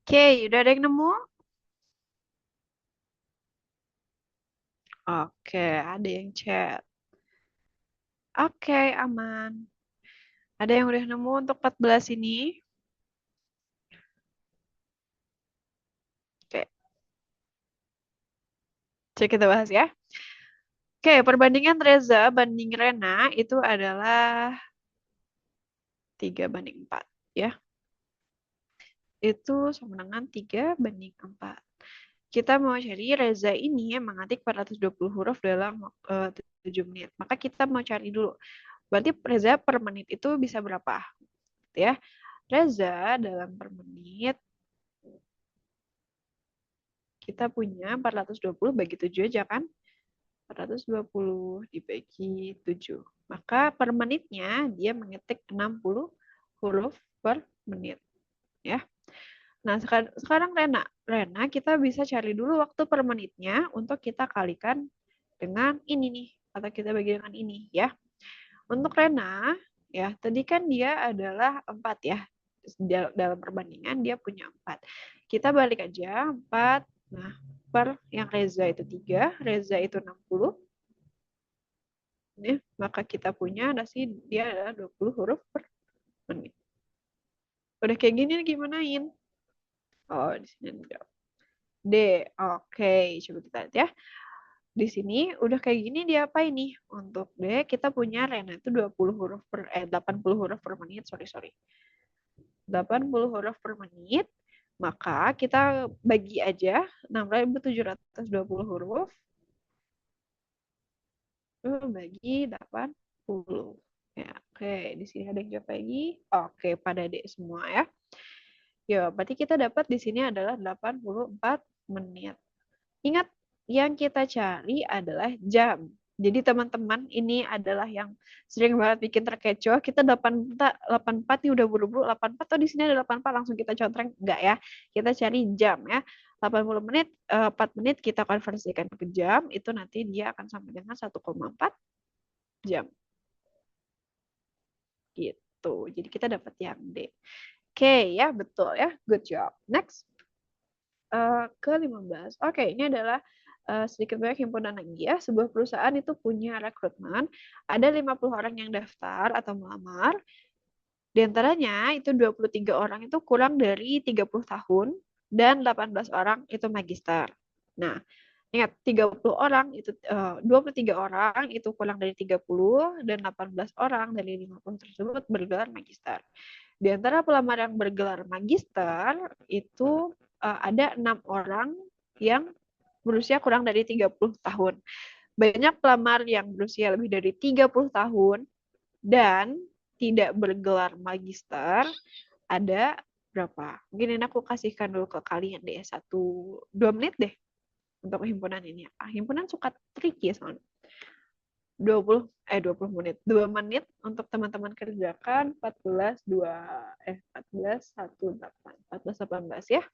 Oke, udah ada yang nemu? Oke, ada yang chat. Oke, aman. Ada yang udah nemu untuk 14 ini? Oke, cek kita bahas ya. Oke, perbandingan Reza banding Rena itu adalah 3:4 ya. Itu sama dengan 3:4. Kita mau cari Reza ini yang mengetik 420 huruf dalam 7 menit. Maka kita mau cari dulu. Berarti Reza per menit itu bisa berapa? Ya. Reza dalam per menit kita punya 420 bagi 7 aja kan? 420 dibagi 7. Maka per menitnya dia mengetik 60 huruf per menit. Ya. Nah, sekarang Rena kita bisa cari dulu waktu per menitnya untuk kita kalikan dengan ini nih. Atau kita bagi dengan ini ya. Untuk Rena, ya tadi kan dia adalah 4 ya. Dalam perbandingan dia punya 4. Kita balik aja 4. Nah, per yang Reza itu 3, Reza itu 60. Ya, maka kita punya nasi dia adalah 20 huruf per menit. Udah kayak gini gimanain? Oh, di sini ada D. Oke, coba kita lihat ya. Di sini udah kayak gini dia apa ini? Untuk D kita punya Rena itu 20 huruf per 80 huruf per menit, sorry. 80 huruf per menit. Maka kita bagi aja 6.720 huruf bagi 80. Ya, oke, di sini ada yang jawab lagi. Oke, pada D semua ya. Ya, berarti kita dapat di sini adalah 84 menit. Ingat, yang kita cari adalah jam. Jadi teman-teman, ini adalah yang sering banget bikin terkecoh. Kita 84 nih udah buru-buru. 84 tuh di sini ada 84 langsung kita contreng. Enggak ya. Kita cari jam ya. 80 menit, 4 menit kita konversikan ke jam. Itu nanti dia akan sampai dengan 1,4 jam. Gitu. Jadi kita dapat yang D. Oke ya, betul ya. Good job. Next. Ke-15. Oke, ini adalah sedikit banyak himpunan lagi ya. Sebuah perusahaan itu punya rekrutmen. Ada 50 orang yang daftar atau melamar. Di antaranya itu 23 orang itu kurang dari 30 tahun dan 18 orang itu magister. Nah, ingat 30 orang itu 23 orang itu kurang dari 30 dan 18 orang dari 50 tersebut bergelar magister. Di antara pelamar yang bergelar magister itu ada 6 orang yang berusia kurang dari 30 tahun. Banyak pelamar yang berusia lebih dari 30 tahun dan tidak bergelar magister ada berapa? Mungkin ini aku kasihkan dulu ke kalian deh 1-2 menit deh untuk himpunan ini. Himpunan suka tricky soalnya. 20 menit. 2 menit untuk teman-teman kerjakan 14 ya.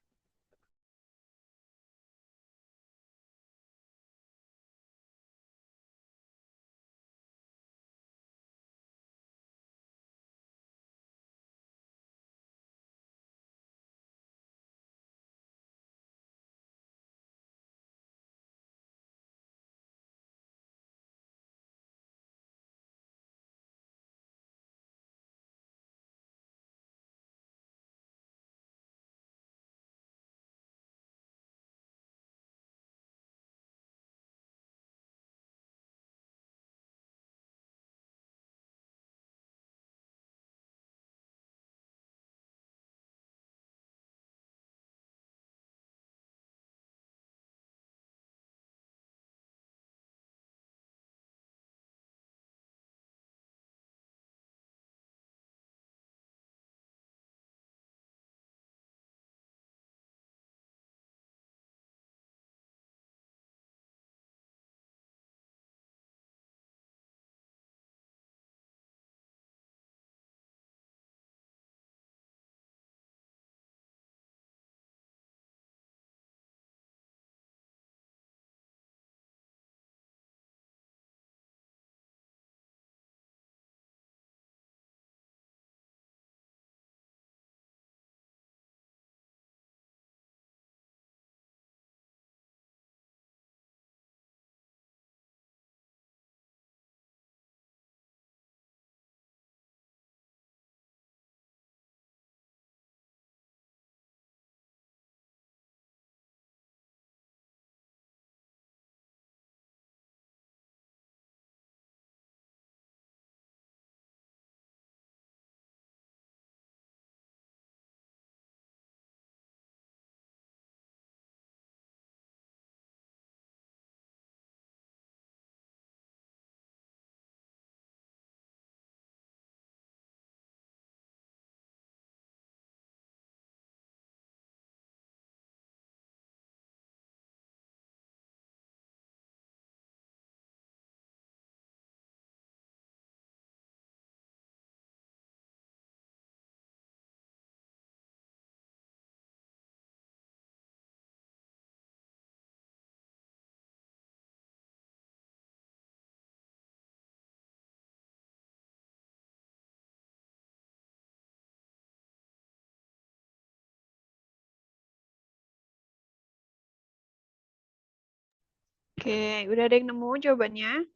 Oke, udah ada yang nemu jawabannya?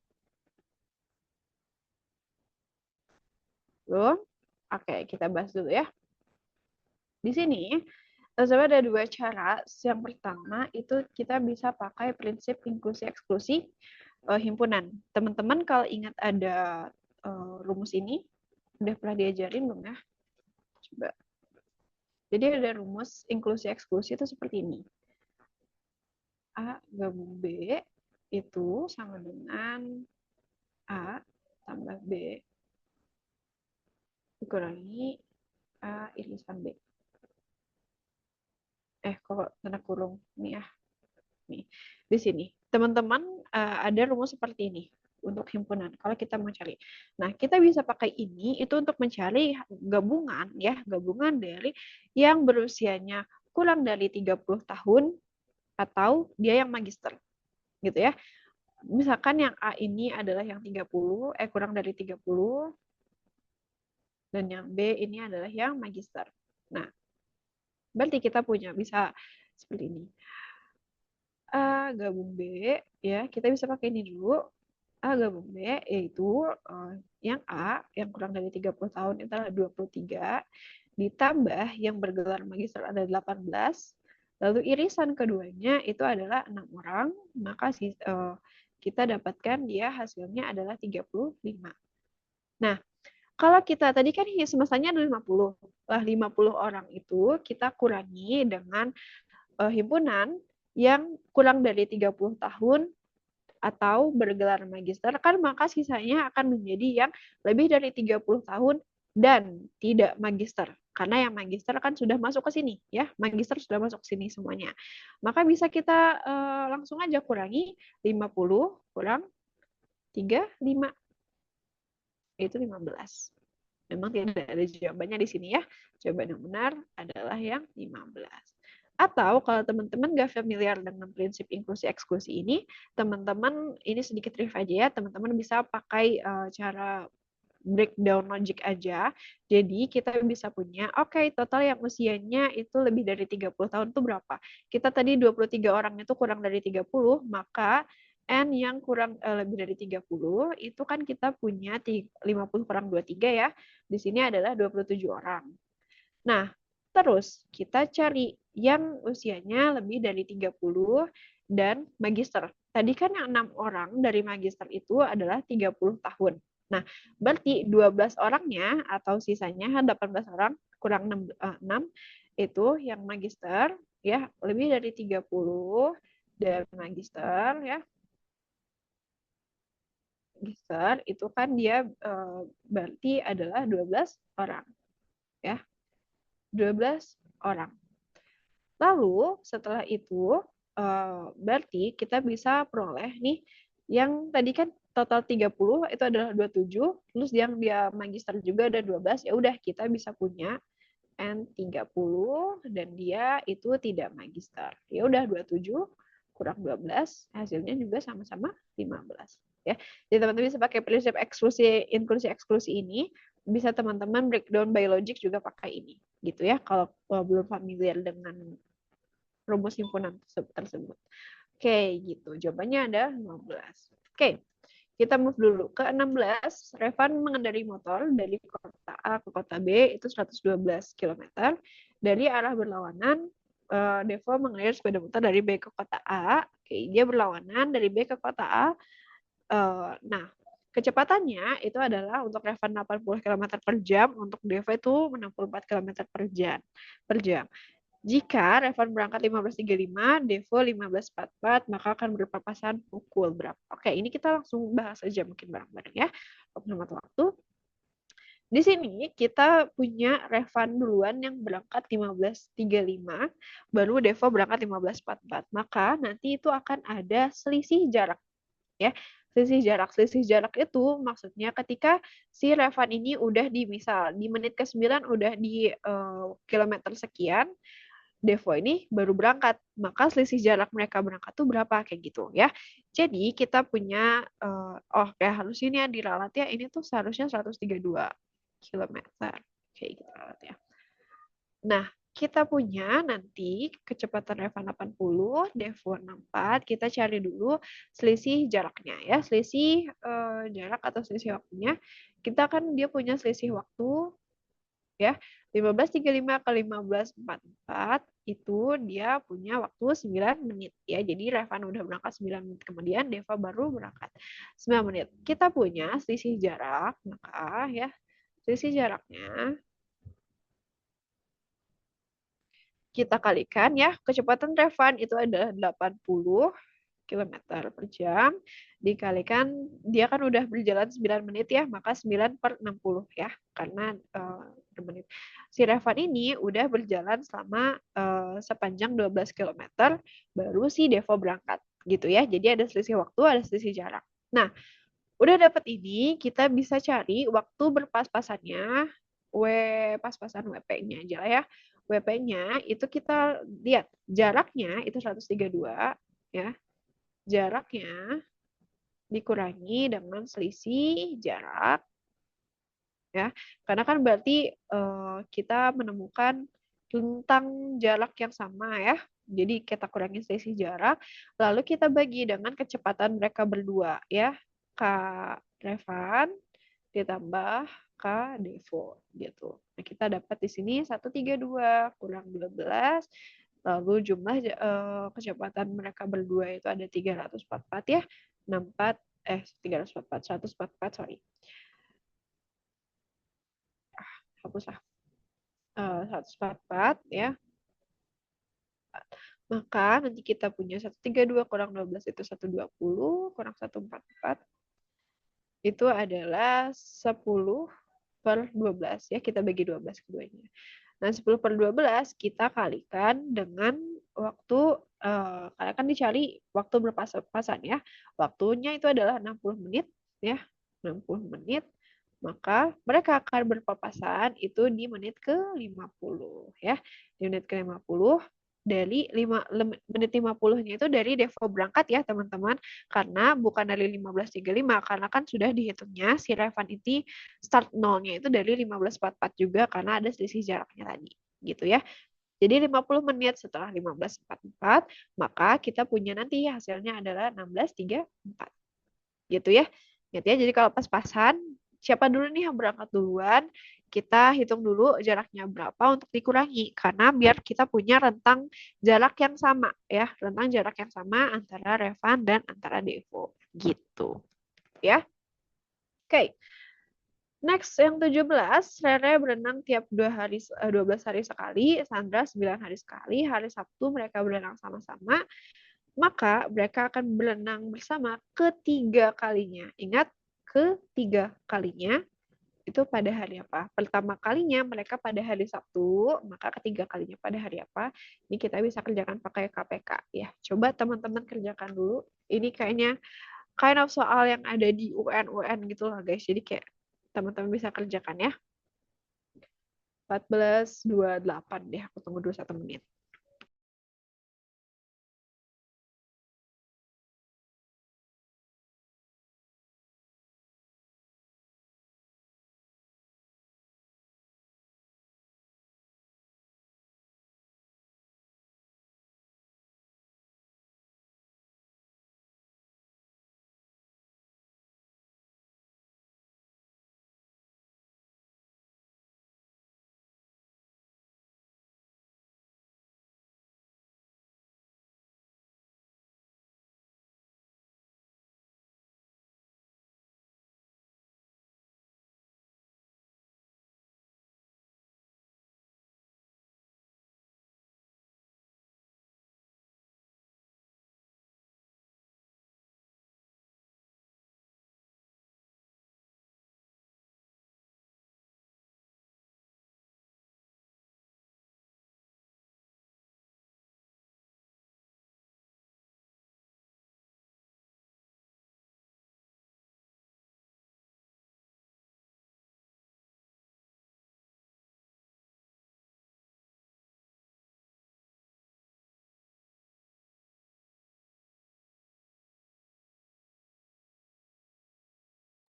Belum? Oke, kita bahas dulu ya. Di sini, sebenarnya ada dua cara. Yang pertama, itu kita bisa pakai prinsip inklusi-eksklusi himpunan. Teman-teman kalau ingat ada rumus ini, udah pernah diajarin belum ya? Coba. Jadi ada rumus inklusi-eksklusi itu seperti ini. A gabung B itu sama dengan A tambah B dikurangi A irisan B. Kok tanda kurung nih ya. Nih, di sini. Teman-teman ada rumus seperti ini untuk himpunan kalau kita mau cari. Nah, kita bisa pakai ini itu untuk mencari gabungan ya, gabungan dari yang berusianya kurang dari 30 tahun atau dia yang magister gitu ya. Misalkan yang A ini adalah yang 30, kurang dari 30 dan yang B ini adalah yang magister. Nah, berarti kita punya bisa seperti ini. A gabung B ya, kita bisa pakai ini dulu. A gabung B yaitu yang A yang kurang dari 30 tahun itu adalah 23 ditambah yang bergelar magister ada 18. Lalu irisan keduanya itu adalah 6 orang, maka kita dapatkan dia hasilnya adalah 35. Nah, kalau kita tadi kan semestanya ada 50. Lah 50 orang itu kita kurangi dengan himpunan yang kurang dari 30 tahun atau bergelar magister, kan maka sisanya akan menjadi yang lebih dari 30 tahun dan tidak magister. Karena yang magister kan sudah masuk ke sini ya, magister sudah masuk ke sini semuanya. Maka bisa kita langsung aja kurangi 50 kurang 35 itu 15. Memang tidak ada jawabannya di sini ya. Jawaban yang benar adalah yang 15. Atau kalau teman-teman nggak familiar dengan prinsip inklusi eksklusi ini, teman-teman ini sedikit review aja ya, teman-teman bisa pakai cara breakdown logic aja. Jadi kita bisa punya, oke, total yang usianya itu lebih dari 30 tahun itu berapa? Kita tadi 23 orang itu kurang dari 30, maka N yang kurang lebih dari 30, itu kan kita punya 50 kurang 23 ya. Di sini adalah 27 orang. Nah, terus kita cari yang usianya lebih dari 30 dan magister. Tadi kan yang 6 orang dari magister itu adalah 30 tahun. Nah, berarti 12 orangnya atau sisanya 18 orang kurang 6 itu yang magister ya, lebih dari 30 dan magister ya. Magister itu kan dia berarti adalah 12 orang ya. 12 orang. Lalu setelah itu berarti kita bisa peroleh nih yang tadi kan total 30 itu adalah 27, terus yang dia magister juga ada 12, ya udah kita bisa punya N30 dan dia itu tidak magister. Ya udah 27 kurang 12 hasilnya juga sama-sama 15 ya. Jadi teman-teman bisa pakai prinsip eksklusi inklusi eksklusi ini, bisa teman-teman breakdown by logic juga pakai ini gitu ya kalau belum familiar dengan rumus himpunan tersebut. Oke, gitu. Jawabannya ada 15. Oke, kita move dulu ke 16. Revan mengendarai motor dari kota A ke kota B itu 112 km. Dari arah berlawanan, Devo mengendarai sepeda motor dari B ke kota A. Oke, dia berlawanan dari B ke kota A. Nah, kecepatannya itu adalah untuk Revan 80 km per jam, untuk Devo itu 64 km per jam. Jika Revan berangkat 15.35, Devo 15.44, maka akan berpapasan pukul berapa? Oke, ini kita langsung bahas aja mungkin bareng-bareng ya. Hemat waktu. Di sini kita punya Revan duluan yang berangkat 15.35, baru Devo berangkat 15.44. Maka nanti itu akan ada selisih jarak ya. Selisih jarak itu maksudnya ketika si Revan ini udah di misal di menit ke-9 udah di kilometer sekian, Devo ini baru berangkat, maka selisih jarak mereka berangkat tuh berapa kayak gitu ya. Jadi kita punya kayak harus ini ya diralat ya, ini tuh seharusnya 132 km kayak gitu ralat ya. Nah, kita punya nanti kecepatan Revan 80, Devo 64. Kita cari dulu selisih jaraknya ya, selisih jarak atau selisih waktunya. Kita kan dia punya selisih waktu ya, 15.35 ke 15.44 itu dia punya waktu 9 menit ya. Jadi Revan udah berangkat 9 menit kemudian, Deva baru berangkat 9 menit. Kita punya selisih jarak, maka ya selisih jaraknya kita kalikan ya, kecepatan Revan itu adalah 80 km per jam, dikalikan dia kan udah berjalan 9 menit ya, maka 9 per 60 ya, karena menit. Si Revan ini udah berjalan selama sepanjang 12 km, baru si Devo berangkat gitu ya. Jadi ada selisih waktu, ada selisih jarak. Nah, udah dapet ini, kita bisa cari waktu berpas-pasannya, pas-pasan WP-nya aja lah ya. WP-nya itu kita lihat jaraknya itu 132 ya. Jaraknya dikurangi dengan selisih jarak ya. Karena kan berarti kita menemukan tentang jarak yang sama ya. Jadi kita kurangi selisih jarak, lalu kita bagi dengan kecepatan mereka berdua ya. Kak Revan ditambah Kak Devo gitu. Nah, kita dapat di sini 132 kurang 12, lalu jumlah kecepatan mereka berdua itu ada 344 ya. 64 344 144 sorry. Hapus 144 ya. Maka nanti kita punya 132 kurang 12 itu 120 kurang 144 itu adalah 10 per 12 ya, kita bagi 12 keduanya. Nah, 10 per 12 kita kalikan dengan waktu, karena kan dicari waktu berpas-pasan ya. Waktunya itu adalah 60 menit ya, 60 menit. Maka mereka akan berpapasan itu di menit ke-50 ya. Di menit ke-50 dari menit 50-nya itu dari Devo berangkat ya teman-teman, karena bukan dari 15.35 karena kan sudah dihitungnya si Revan ini start nolnya itu dari 15.44 juga karena ada selisih jaraknya tadi gitu ya. Jadi 50 menit setelah 15.44 maka kita punya nanti hasilnya adalah 16.34 gitu ya. Gitu ya. Jadi kalau pas-pasan siapa dulu nih yang berangkat duluan, kita hitung dulu jaraknya berapa untuk dikurangi karena biar kita punya rentang jarak yang sama ya, rentang jarak yang sama antara Revan dan antara Devo gitu ya. Oke. Next yang 17, Rere berenang tiap 12 hari sekali, Sandra 9 hari sekali, hari Sabtu mereka berenang sama-sama, maka mereka akan berenang bersama ketiga kalinya. Ingat, ketiga kalinya itu pada hari apa? Pertama kalinya mereka pada hari Sabtu, maka ketiga kalinya pada hari apa? Ini kita bisa kerjakan pakai KPK ya. Coba teman-teman kerjakan dulu. Ini kayaknya kind of soal yang ada di UN gitu lah guys. Jadi kayak teman-teman bisa kerjakan ya. 14.28 deh, aku tunggu dulu 1 menit.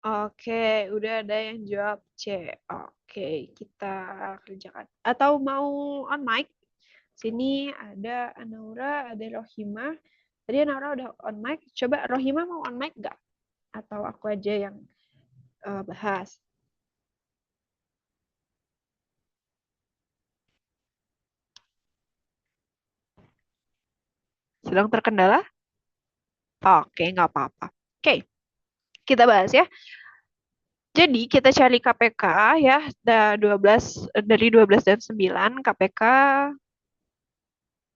Oke, udah ada yang jawab C. Oke, kita kerjakan. Atau mau on mic? Sini ada Anaura, ada Rohima. Tadi Anaura udah on mic. Coba Rohima mau on mic nggak? Atau aku aja yang bahas? Sedang terkendala? Oke, nggak apa-apa. Oke, kita bahas ya. Jadi kita cari KPK ya, 12 dari 12 dan 9 KPK.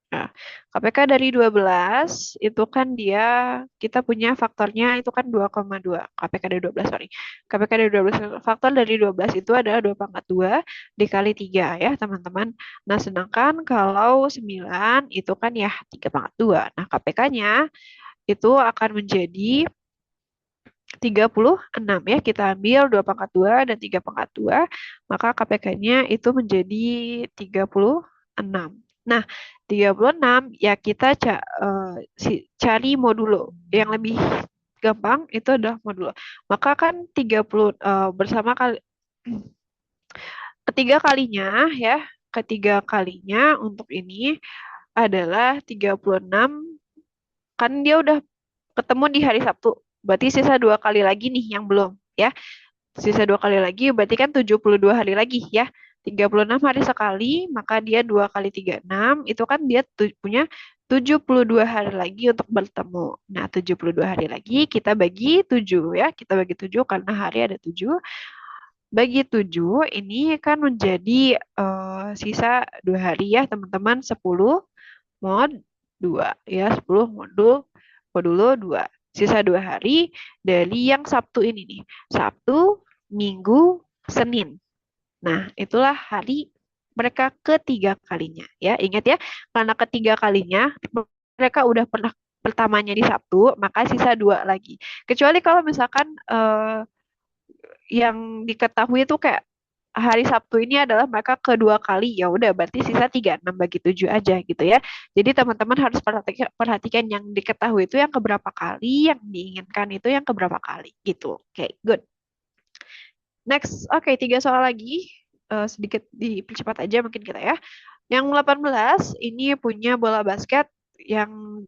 Nah, KPK dari 12 itu kan dia kita punya faktornya itu kan 2,2. KPK dari 12, sorry. KPK dari 12 faktor dari 12 itu adalah 2 pangkat 2 dikali 3 ya, teman-teman. Nah, sedangkan kalau 9 itu kan ya 3 pangkat 2. Nah, KPK-nya itu akan menjadi 36 ya. Kita ambil 2 pangkat 2 dan 3 pangkat 2, maka KPK-nya itu menjadi 36. Nah, 36 ya kita cari modulo. Yang lebih gampang itu adalah modulo. Maka kan 30 bersama kali ketiga kalinya ya, ketiga kalinya untuk ini adalah 36, kan dia udah ketemu di hari Sabtu. Berarti sisa 2 kali lagi nih yang belum ya. Sisa 2 kali lagi berarti kan 72 hari lagi ya. 36 hari sekali, maka dia 2 kali 36, itu kan dia punya 72 hari lagi untuk bertemu. Nah, 72 hari lagi kita bagi 7 ya. Kita bagi 7 karena hari ada 7. Bagi 7 ini kan menjadi sisa 2 hari ya, teman-teman. 10 mod 2 ya, 10 modulo 2. Sisa 2 hari dari yang Sabtu ini nih. Sabtu, Minggu, Senin. Nah, itulah hari mereka ketiga kalinya ya. Ingat ya, karena ketiga kalinya mereka udah pernah pertamanya di Sabtu, maka sisa 2 lagi. Kecuali kalau misalkan yang diketahui itu kayak hari Sabtu ini adalah mereka kedua kali, ya udah berarti sisa 36 bagi 7 aja gitu ya. Jadi teman-teman harus perhatikan yang diketahui itu yang keberapa kali, yang diinginkan itu yang keberapa kali gitu. Oke, good. Next, oke, 3 soal lagi. Sedikit dipercepat aja mungkin kita ya. Yang 18 ini punya bola basket yang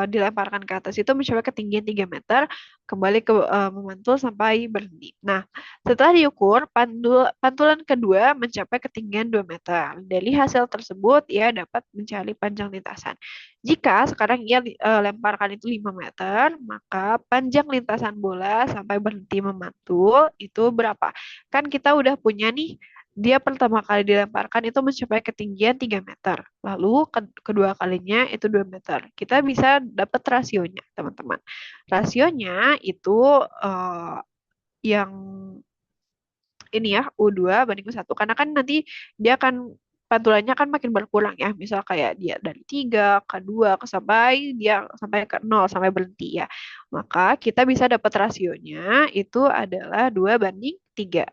dilemparkan ke atas itu mencapai ketinggian 3 meter, kembali ke memantul sampai berhenti. Nah, setelah diukur, pantulan kedua mencapai ketinggian 2 meter. Dari hasil tersebut, ia dapat mencari panjang lintasan. Jika sekarang ia lemparkan itu 5 meter, maka panjang lintasan bola sampai berhenti memantul itu berapa? Kan kita udah punya nih, dia pertama kali dilemparkan itu mencapai ketinggian 3 meter. Lalu kedua kalinya itu 2 meter. Kita bisa dapat rasionya, teman-teman. Rasionya itu yang ini ya, U2 banding U1. Karena kan nanti dia akan pantulannya kan makin berkurang ya. Misal kayak dia dari 3 ke 2 ke sampai dia sampai ke 0 sampai berhenti ya. Maka kita bisa dapat rasionya itu adalah 2 banding 3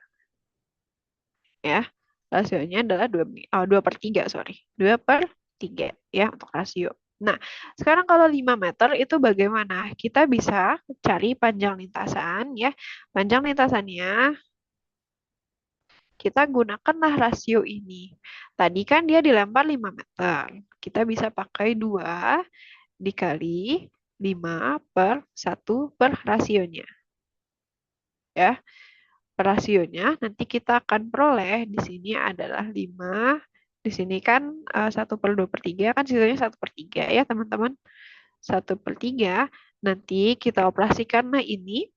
ya. Rasionya adalah 2 per 3, sorry. 2 per 3 ya untuk rasio. Nah, sekarang kalau 5 meter itu bagaimana? Kita bisa cari panjang lintasan ya. Panjang lintasannya kita gunakanlah rasio ini. Tadi kan dia dilempar 5 meter. Kita bisa pakai 2 dikali 5 per 1 per rasionya. Ya. Rasionya nanti kita akan peroleh di sini adalah 5. Di sini kan 1 per 2 per 3 kan sisanya 1 per 3 ya teman-teman. 1 per 3. Nanti kita operasikan ini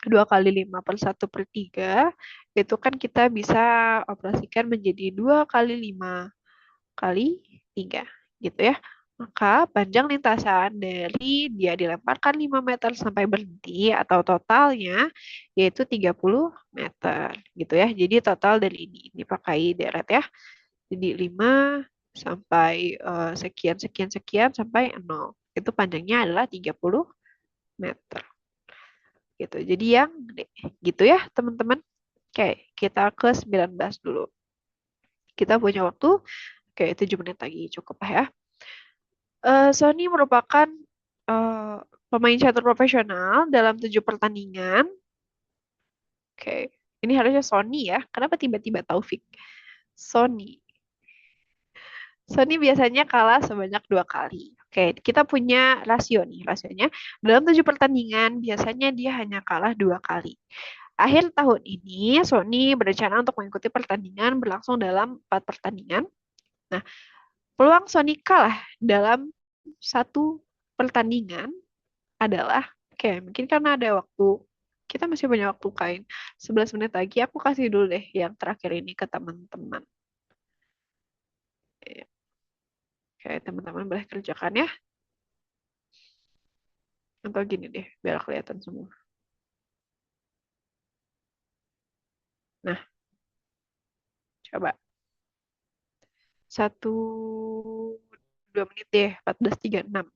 2 kali 5 per 1 per 3. Itu kan kita bisa operasikan menjadi 2 kali 5 kali 3 gitu ya. Maka panjang lintasan dari dia dilemparkan 5 meter sampai berhenti atau totalnya yaitu 30 meter gitu ya. Jadi total dari ini pakai deret ya. Jadi 5 sampai sekian sekian sekian sampai 0. Itu panjangnya adalah 30 meter. Gitu. Jadi yang gitu ya, teman-teman. Oke, kita ke 19 dulu. Kita punya waktu 7 menit lagi cukup lah ya. Sony merupakan pemain catur profesional dalam 7 pertandingan. Oke, ini harusnya Sony ya. Kenapa tiba-tiba Taufik? Sony. Sony biasanya kalah sebanyak 2 kali. Oke, kita punya rasio nih. Rasionya dalam 7 pertandingan biasanya dia hanya kalah 2 kali. Akhir tahun ini Sony berencana untuk mengikuti pertandingan berlangsung dalam 4 pertandingan. Nah, peluang Sony kalah dalam satu pertandingan adalah, oke, mungkin karena ada waktu, kita masih punya waktu kain 11 menit lagi, aku kasih dulu deh yang terakhir ini ke teman-teman. Oke, teman-teman boleh kerjakan ya. Atau gini deh, biar kelihatan semua. Nah, coba. 1, 2 menit deh, 14.36.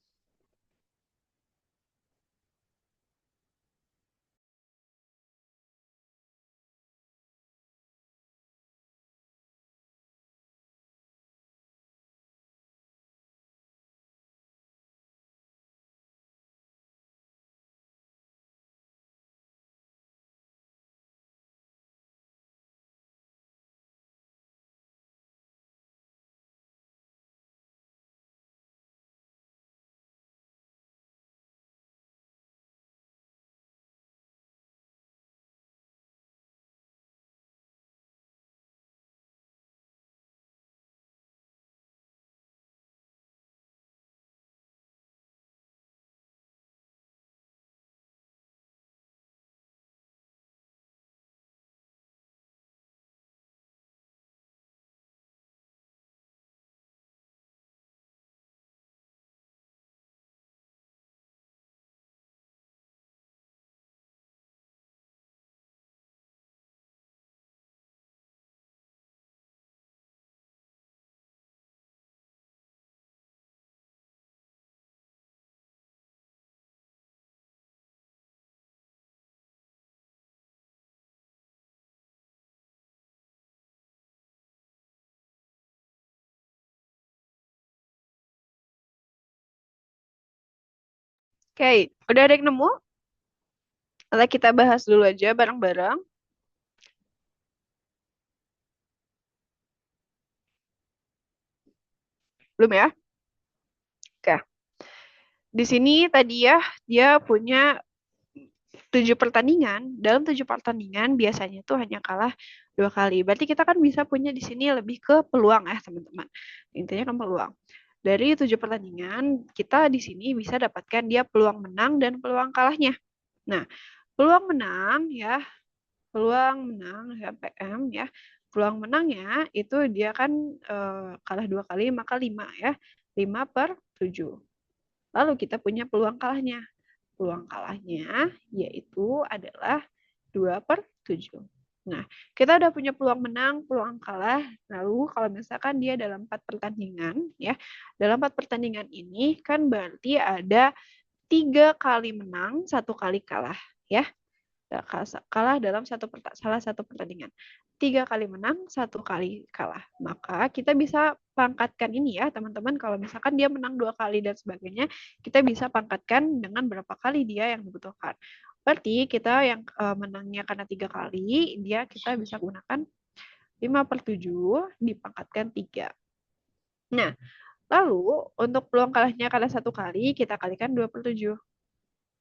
Oke, udah ada yang nemu? Atau kita bahas dulu aja bareng-bareng. Belum ya? Oke. Di sini tadi ya, dia punya 7 pertandingan. Dalam 7 pertandingan biasanya tuh hanya kalah 2 kali. Berarti kita kan bisa punya di sini lebih ke peluang ya teman-teman. Intinya kan peluang. Dari 7 pertandingan, kita di sini bisa dapatkan dia peluang menang dan peluang kalahnya. Nah, peluang menang ya, peluang menang ya PM ya. Peluang menangnya itu dia kan kalah 2 kali maka 5 ya. 5/7. Lalu kita punya peluang kalahnya. Peluang kalahnya yaitu adalah 2/7. Nah, kita udah punya peluang menang, peluang kalah. Lalu kalau misalkan dia dalam 4 pertandingan, ya, dalam 4 pertandingan ini kan berarti ada 3 kali menang, 1 kali kalah, ya. Kalah dalam salah satu pertandingan. 3 kali menang, 1 kali kalah. Maka kita bisa pangkatkan ini ya teman-teman. Kalau misalkan dia menang 2 kali dan sebagainya, kita bisa pangkatkan dengan berapa kali dia yang dibutuhkan. Berarti kita yang menangnya karena 3 kali, dia kita bisa gunakan 5/7 dipangkatkan 3. Nah, lalu untuk peluang kalahnya karena 1 kali, kita kalikan 2/7.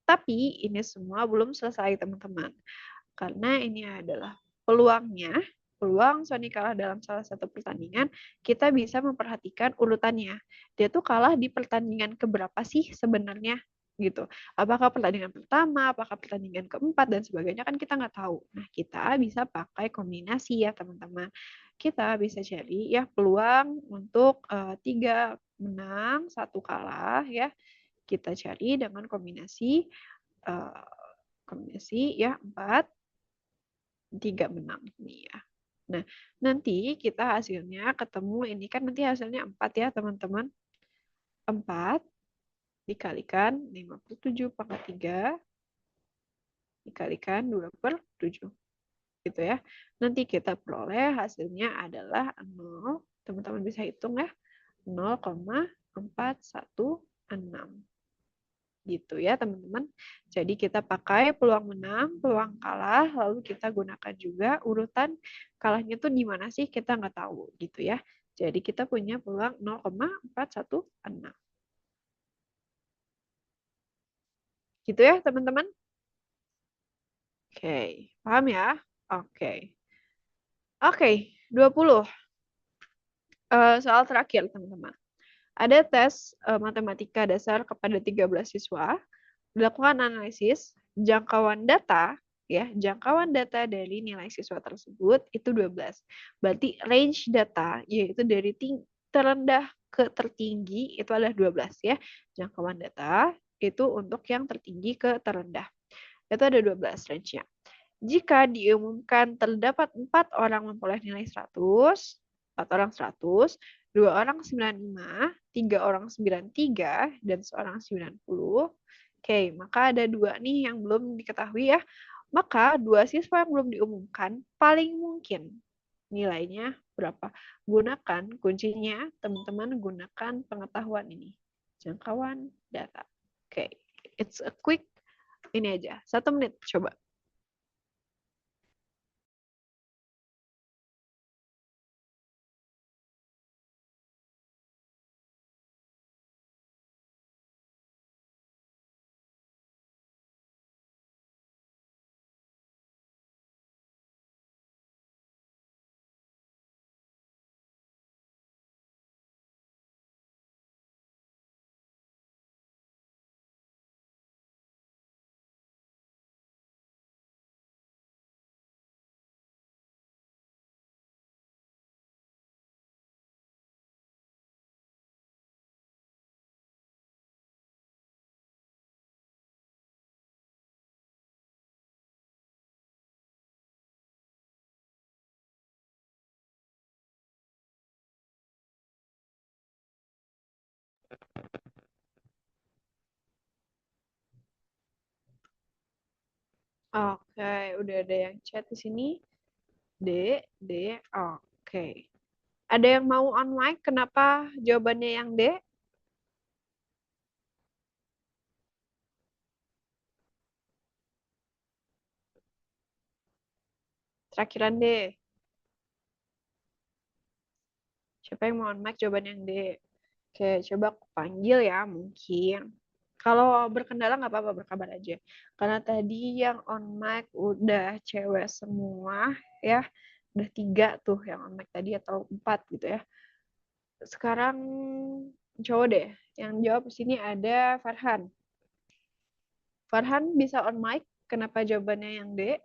Tapi ini semua belum selesai teman-teman. Karena ini adalah peluangnya, peluang Sony kalah dalam salah satu pertandingan, kita bisa memperhatikan urutannya. Dia tuh kalah di pertandingan keberapa sih sebenarnya gitu. Apakah pertandingan pertama, apakah pertandingan keempat dan sebagainya kan kita nggak tahu. Nah, kita bisa pakai kombinasi ya teman-teman. Kita bisa cari ya peluang untuk 3 menang, 1 kalah ya. Kita cari dengan kombinasi ya 4, 3 menang nih ya. Nah, nanti kita hasilnya ketemu ini kan nanti hasilnya 4 ya teman-teman. 4 dikalikan 57/3 dikalikan 2/7 gitu ya. Nanti kita peroleh hasilnya adalah 0. Teman-teman bisa hitung ya. 0,416 gitu ya teman-teman. Jadi kita pakai peluang menang, peluang kalah, lalu kita gunakan juga urutan kalahnya tuh di mana sih kita nggak tahu gitu ya. Jadi kita punya peluang 0,416. Gitu ya, teman-teman? Oke, paham ya? Oke. Oke, 20. Soal terakhir, teman-teman. Ada tes matematika dasar kepada 13 siswa. Dilakukan analisis jangkauan data, ya, jangkauan data dari nilai siswa tersebut itu 12. Berarti range data, yaitu dari terendah ke tertinggi, itu adalah 12 ya. Jangkauan data itu untuk yang tertinggi ke terendah. Itu ada 12 range-nya. Jika diumumkan terdapat 4 orang memperoleh nilai 100, 4 orang 100, 2 orang 95, 3 orang 93, dan seorang 90. Oke, maka ada 2 nih yang belum diketahui ya. Maka 2 siswa yang belum diumumkan paling mungkin nilainya berapa? Gunakan kuncinya, teman-teman gunakan pengetahuan ini. Jangkauan data. Oke, it's a quick ini aja. 1 menit coba. Oke, udah ada yang chat di sini. D, D, oke. Ada yang mau on mic? Kenapa jawabannya yang D? Terakhiran D. Siapa yang mau on mic jawaban yang D? Oke, coba aku panggil ya mungkin. Kalau berkendala nggak apa-apa, berkabar aja. Karena tadi yang on mic udah cewek semua ya. Udah 3 tuh yang on mic tadi atau 4 gitu ya. Sekarang cowok deh. Yang jawab di sini ada Farhan. Farhan bisa on mic. Kenapa jawabannya yang D?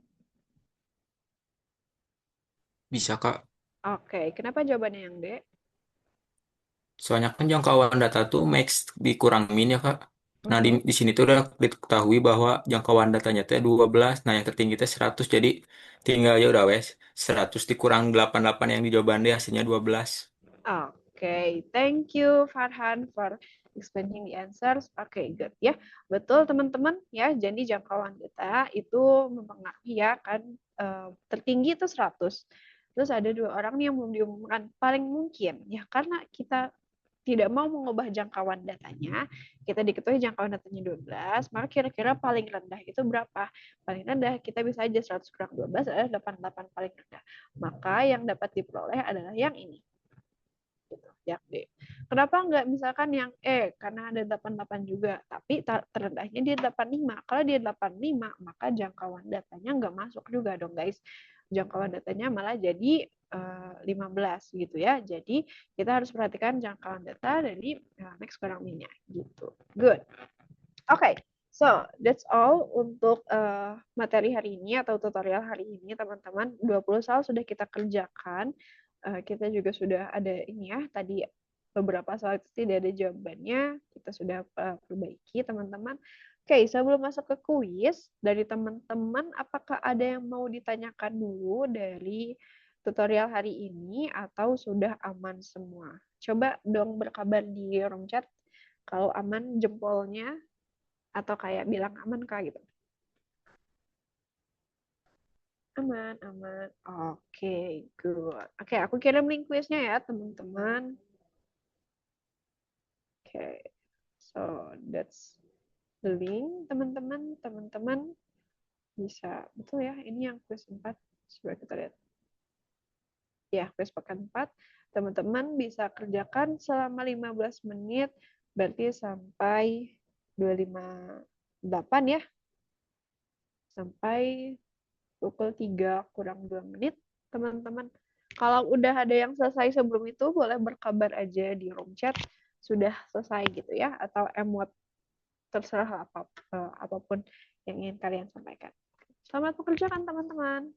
Bisa, Kak. Oke, kenapa jawabannya yang D? Soalnya kan jangkauan data tuh max dikurangin ya, Kak. Nah, di, Mhm. di sini tuh udah diketahui bahwa jangkauan datanya teh 12. Nah, yang tertinggi teh 100. Jadi tinggal ya udah wes. 100 dikurang 88 yang di jawaban D hasilnya 12. Oke, thank you Farhan for explaining the answers. Oke, good ya. Betul teman-teman ya. Jadi jangkauan data itu mempengaruhi ya kan tertinggi itu 100. Terus ada 2 orang nih yang belum diumumkan. Paling mungkin ya karena kita tidak mau mengubah jangkauan datanya, kita diketahui jangkauan datanya 12, maka kira-kira paling rendah itu berapa? Paling rendah kita bisa aja 100 kurang 12 adalah 88 paling rendah. Maka yang dapat diperoleh adalah yang ini. Gitu, yang D. Kenapa nggak misalkan yang E? Karena ada 88 juga, tapi terendahnya dia 85. Kalau dia 85, maka jangkauan datanya nggak masuk juga dong guys. Jangkauan datanya malah jadi 15 gitu ya. Jadi kita harus perhatikan jangkauan data dari max kurang minnya gitu. Good. Oke. So, that's all untuk materi hari ini atau tutorial hari ini, teman-teman. 20 soal sudah kita kerjakan. Kita juga sudah ada ini ya, tadi beberapa soal itu tidak ada jawabannya. Kita sudah perbaiki, teman-teman. Oke, sebelum masuk ke kuis, dari teman-teman, apakah ada yang mau ditanyakan dulu dari tutorial hari ini atau sudah aman semua? Coba dong berkabar di room chat. Kalau aman jempolnya, atau kayak bilang aman kah gitu. Aman, aman. Oke, good. Oke, aku kirim link kuisnya ya, teman-teman. Oke, so that's the link, teman-teman. Teman-teman bisa, betul ya, ini yang kuis 4. Coba kita lihat. ya, quiz pekan 4, teman-teman bisa kerjakan selama 15 menit, berarti sampai 258 ya, sampai pukul 3 kurang 2 menit, teman-teman. Kalau udah ada yang selesai sebelum itu, boleh berkabar aja di room chat, sudah selesai gitu ya, atau emot, terserah apapun yang ingin kalian sampaikan. Selamat mengerjakan, teman-teman.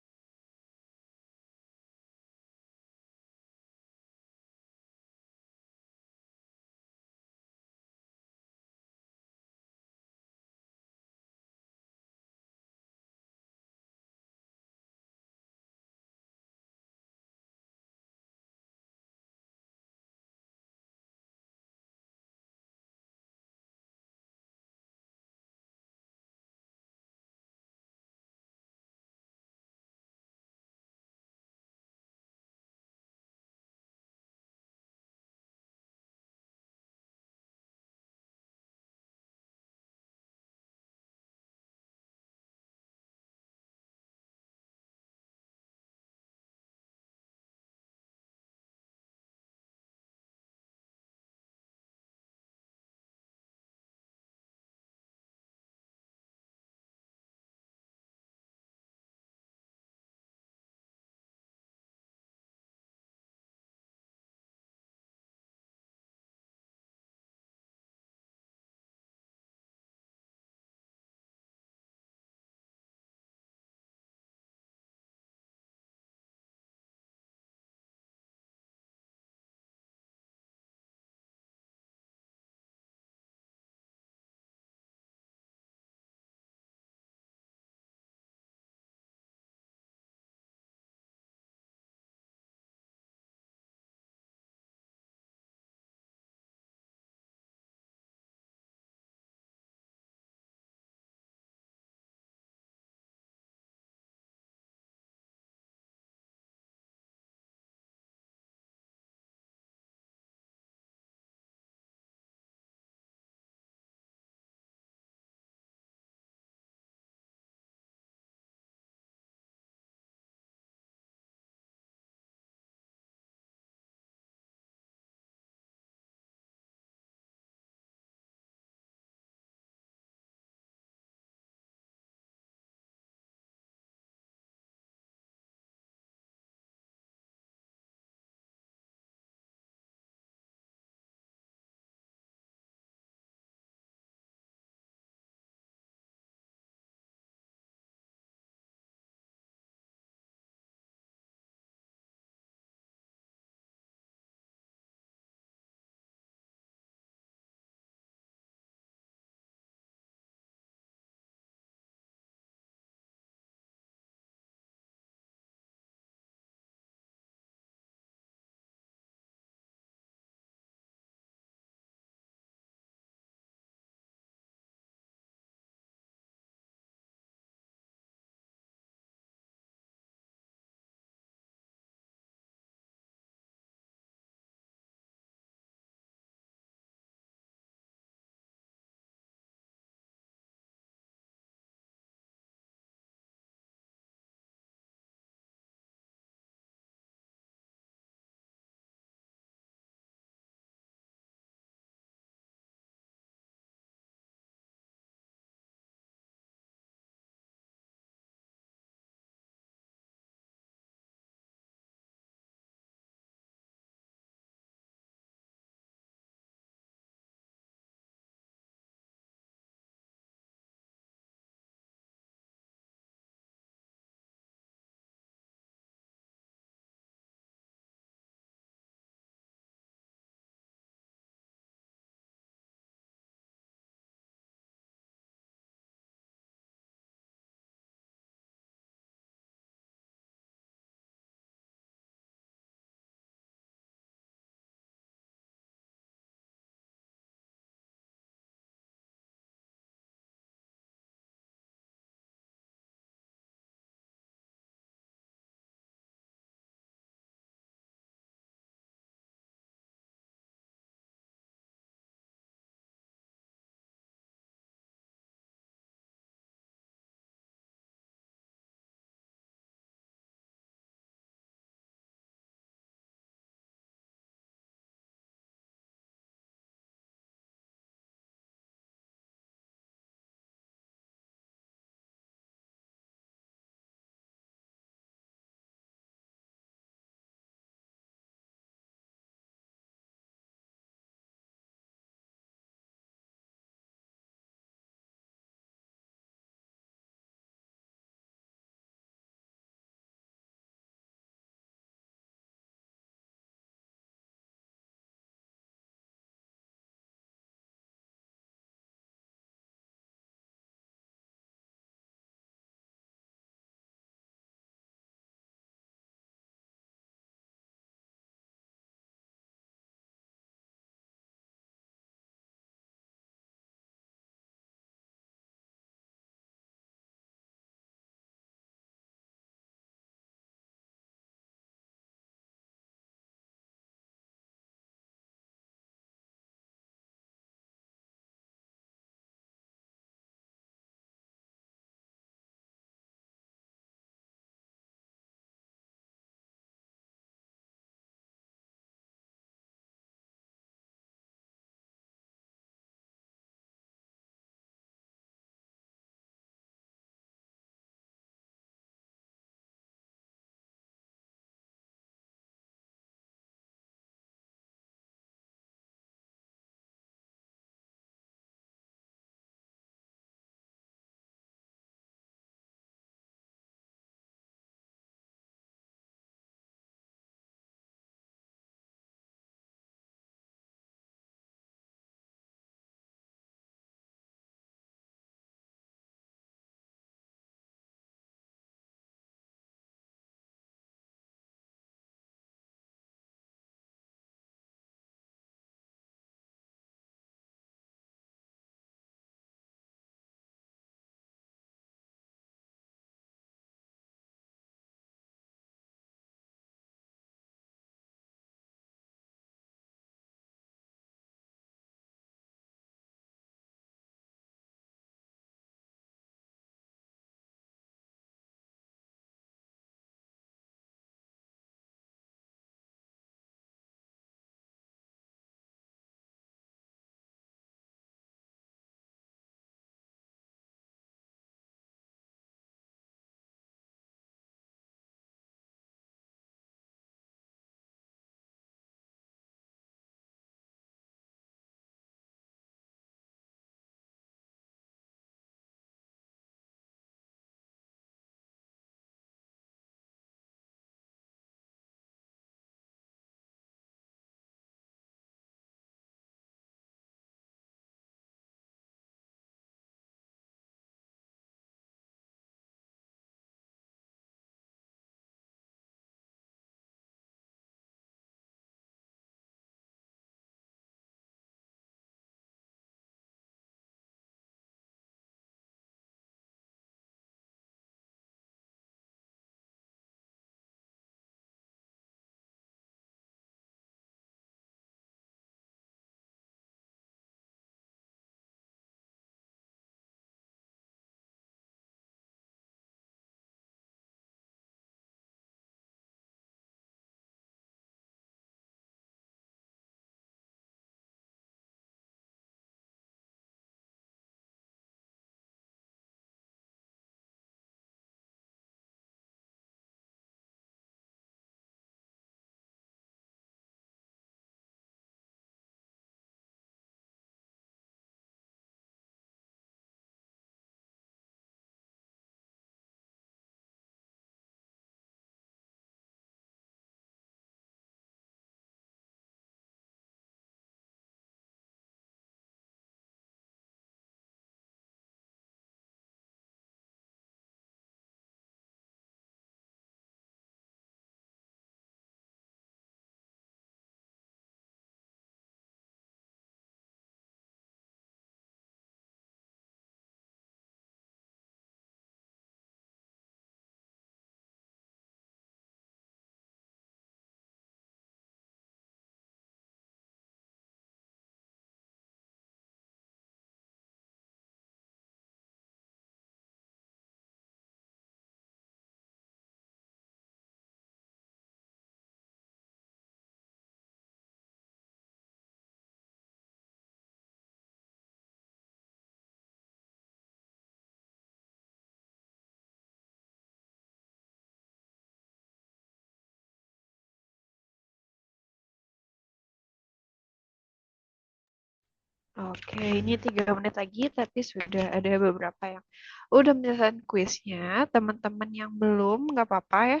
Oke, ini 3 menit lagi, tapi sudah ada beberapa yang udah menyelesaikan kuisnya. Teman-teman yang belum, nggak apa-apa ya,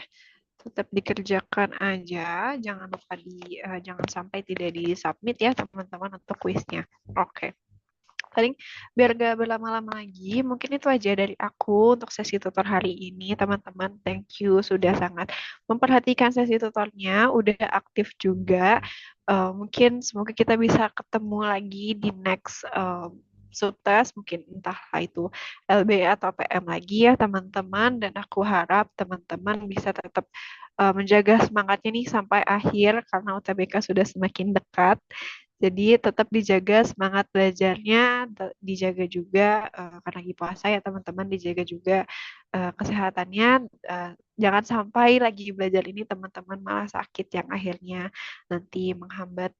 tetap dikerjakan aja. Jangan lupa jangan sampai tidak di-submit ya teman-teman untuk kuisnya. Oke. Paling biar gak berlama-lama lagi, mungkin itu aja dari aku untuk sesi tutor hari ini, teman-teman. Thank you sudah sangat memperhatikan sesi tutornya, udah aktif juga. Mungkin semoga kita bisa ketemu lagi di next subtest, mungkin entahlah itu LB atau PM lagi ya teman-teman. Dan aku harap teman-teman bisa tetap menjaga semangatnya nih sampai akhir karena UTBK sudah semakin dekat. Jadi tetap dijaga semangat belajarnya, dijaga juga karena lagi puasa ya teman-teman, dijaga juga kesehatannya. Jangan sampai lagi belajar ini teman-teman malah sakit yang akhirnya nanti menghambat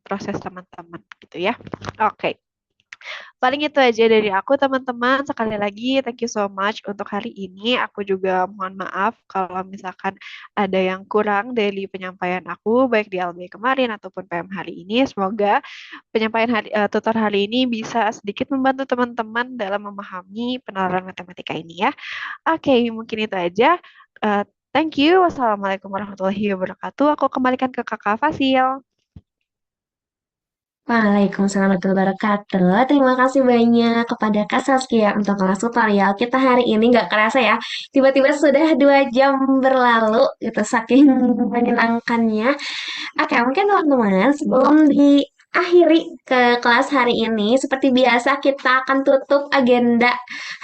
proses teman-teman gitu ya. Oke. Paling itu aja dari aku teman-teman. Sekali lagi thank you so much untuk hari ini. Aku juga mohon maaf kalau misalkan ada yang kurang dari penyampaian aku baik di LB kemarin ataupun PM hari ini. Semoga penyampaian tutor hari ini bisa sedikit membantu teman-teman dalam memahami penalaran matematika ini ya. Oke, mungkin itu aja. Thank you. Wassalamualaikum warahmatullahi wabarakatuh. Aku kembalikan ke Kakak Fasil. Waalaikumsalam warahmatullahi wabarakatuh. Terima kasih banyak kepada Kak Saskia untuk kelas tutorial kita hari ini. Nggak kerasa ya, tiba-tiba sudah 2 jam berlalu gitu, saking menyenangkannya. Oke, mungkin teman-teman sebelum diakhiri ke kelas hari ini, seperti biasa kita akan tutup agenda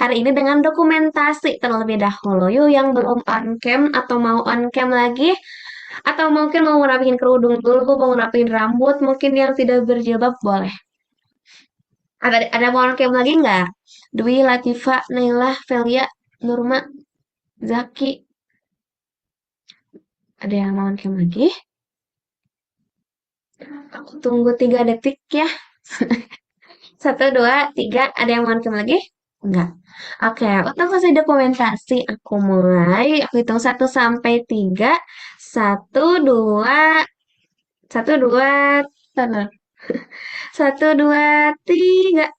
hari ini dengan dokumentasi terlebih dahulu. Yuk yang belum on cam atau mau on cam lagi, atau mungkin mau ngerapiin kerudung dulu, mau ngerapiin rambut, mungkin yang tidak berjilbab boleh. Ada mau on cam lagi nggak? Dwi, Latifa, Naila, Velia, Nurma, Zaki. Ada yang mau on cam lagi? Aku tunggu 3 detik ya. 1, 2, 3. Ada yang mau on cam lagi? Enggak. Oke, untuk hasil dokumentasi aku mulai. Aku hitung 1 sampai 3. 1, 2, 1, 2, tenang. 1, 2, 3.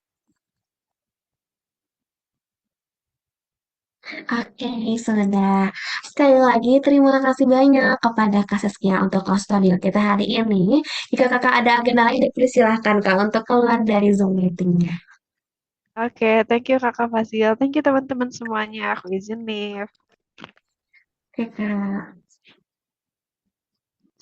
Oke, sudah. Sekali lagi terima kasih banyak kepada Kak Saskia untuk custodial kita hari ini. Jika kakak ada agenda lain, dipersilahkan Kak untuk keluar dari Zoom meetingnya. Oke, thank you Kakak Fasil. Thank you teman-teman semuanya. Aku izin nih. Oke, Kak.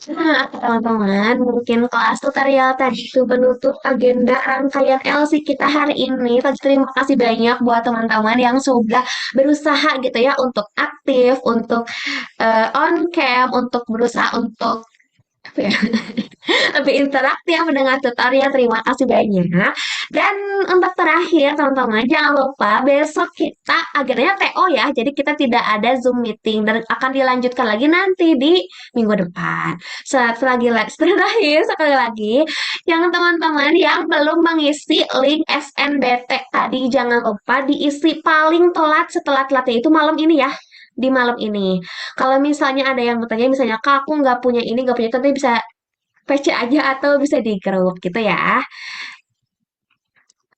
Nah, teman-teman, mungkin kelas tutorial tadi itu menutup agenda rangkaian LC kita hari ini. Terima kasih banyak buat teman-teman yang sudah berusaha gitu ya untuk aktif, untuk on cam, untuk berusaha untuk apa ya, lebih interaktif dengan tutorial. Terima kasih banyak. Dan untuk terakhir, teman-teman, jangan lupa besok kita agendanya TO ya. Jadi kita tidak ada Zoom meeting dan akan dilanjutkan lagi nanti di minggu depan. Terakhir, sekali lagi, yang teman-teman yang belum mengisi link SNBT tadi, jangan lupa diisi paling telat setelah telatnya itu malam ini ya. Di malam ini. Kalau misalnya ada yang bertanya, misalnya, Kak, aku nggak punya ini, nggak punya itu, nanti bisa PC aja atau bisa di grup gitu ya.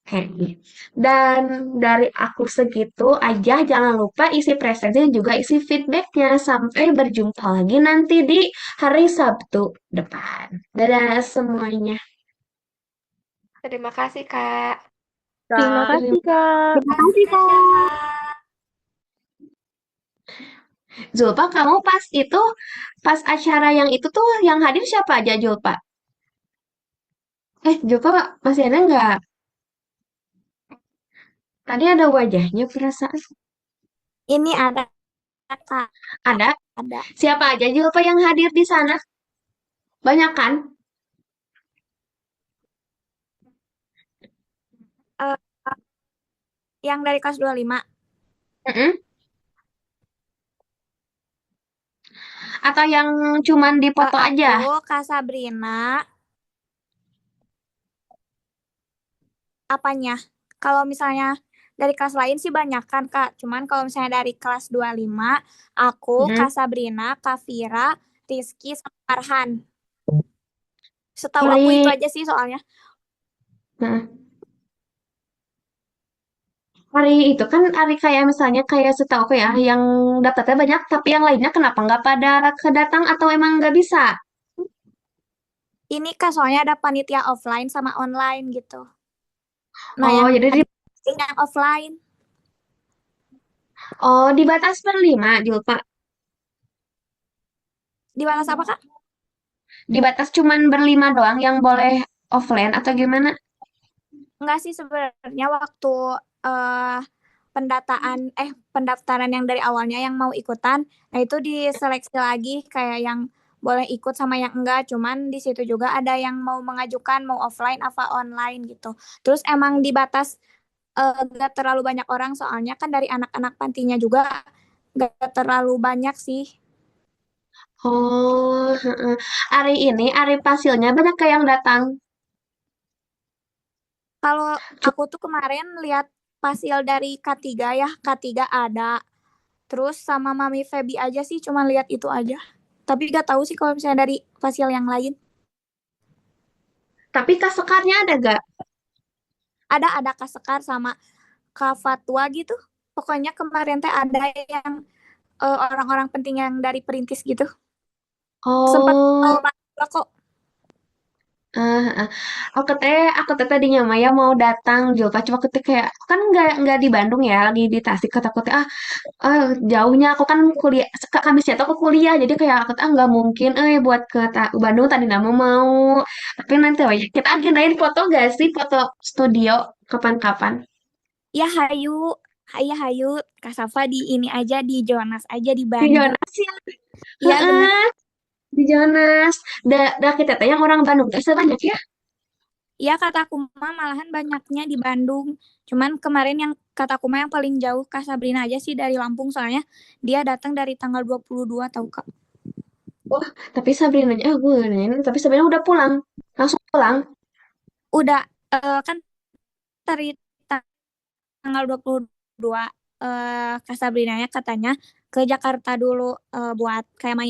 Oke. Dan dari aku segitu aja, jangan lupa isi presensi dan juga isi feedbacknya. Sampai berjumpa lagi nanti di hari Sabtu depan. Dadah semuanya. Terima kasih, Kak. Terima kasih Kak. Terima kasih, Kak. Zulpa, kamu pas acara yang itu tuh yang hadir siapa aja, Zulpa? Zulpa masih ada nggak? Tadi ada wajahnya perasaan. Ini ada Kak, Ada? ada. Siapa aja Zulpa yang hadir di sana? Banyak kan? Eh, yang dari kelas 25. Mm-mm. Atau yang cuman dipoto aja? Aku, Kak Sabrina, apanya? Kalau misalnya dari kelas lain sih banyak kan, Kak. Cuman kalau misalnya dari kelas 25, aku, Kak Sabrina, Kak Vira, Rizky, sama Farhan. Setahu aku itu Dari aja sih soalnya. Heeh. Hari itu kan hari kayak misalnya kayak setahu aku ya, yang daftarnya banyak, tapi yang lainnya kenapa nggak pada kedatang atau emang nggak bisa? Ini Kak, soalnya ada panitia offline sama online gitu. Nah, Oh, yang jadi yang offline dibatas per 5, Julpa. di batas apa Kak? Dibatas cuman berlima doang yang boleh offline atau gimana? Enggak sih sebenarnya waktu eh pendaftaran yang dari awalnya yang mau ikutan, nah itu diseleksi lagi kayak yang boleh ikut sama yang enggak, cuman di situ juga ada yang mau mengajukan mau offline apa online gitu. Terus emang dibatas gak terlalu banyak orang soalnya kan dari anak-anak pantinya juga gak terlalu banyak sih. Oh, heeh. Hari ini, hari pasilnya banyak kayak yang datang. Kalau aku tuh kemarin lihat pasil dari K3 ya, K3 ada. Terus sama Mami Feby aja sih, cuma lihat itu aja. Tapi gak tahu sih kalau misalnya dari fasil yang lain. Tapi kasekarnya ada gak? Ada Kak Sekar sama Kak Fatwa gitu. Pokoknya kemarin teh ada yang orang-orang penting yang dari perintis gitu. Sempat Oh, kok. heeh. Aku teh tadinya Maya mau datang Julpa, cuma aku teh kayak kan nggak di Bandung ya, lagi di Tasik. Kata aku teh jauhnya aku kan kuliah, Kamisnya tuh aku kuliah, jadi kayak aku teh nggak mungkin, buat ke Bandung tadi nama mau. Tapi nanti aja kita agendain foto gak sih, foto studio kapan-kapan? Ya hayu, hayu, Kak Safa di ini aja, di Jonas aja di Di Bandung. Jonas ya, Iya benar. heeh, di Jonas. Dah kita teh yang orang Bandung teh sebanyak ya. Iya kataku mah malahan banyaknya di Bandung. Cuman kemarin yang kataku mah yang paling jauh Kak Sabrina aja sih dari Lampung soalnya dia datang dari tanggal 22 tahu Kak. Oh, tapi Sabrinanya, gue nanyain, tapi Sabrina udah pulang, langsung pulang. Udah kan dari tanggal 22 Kak Sabrinanya katanya ke Jakarta dulu buat kayak main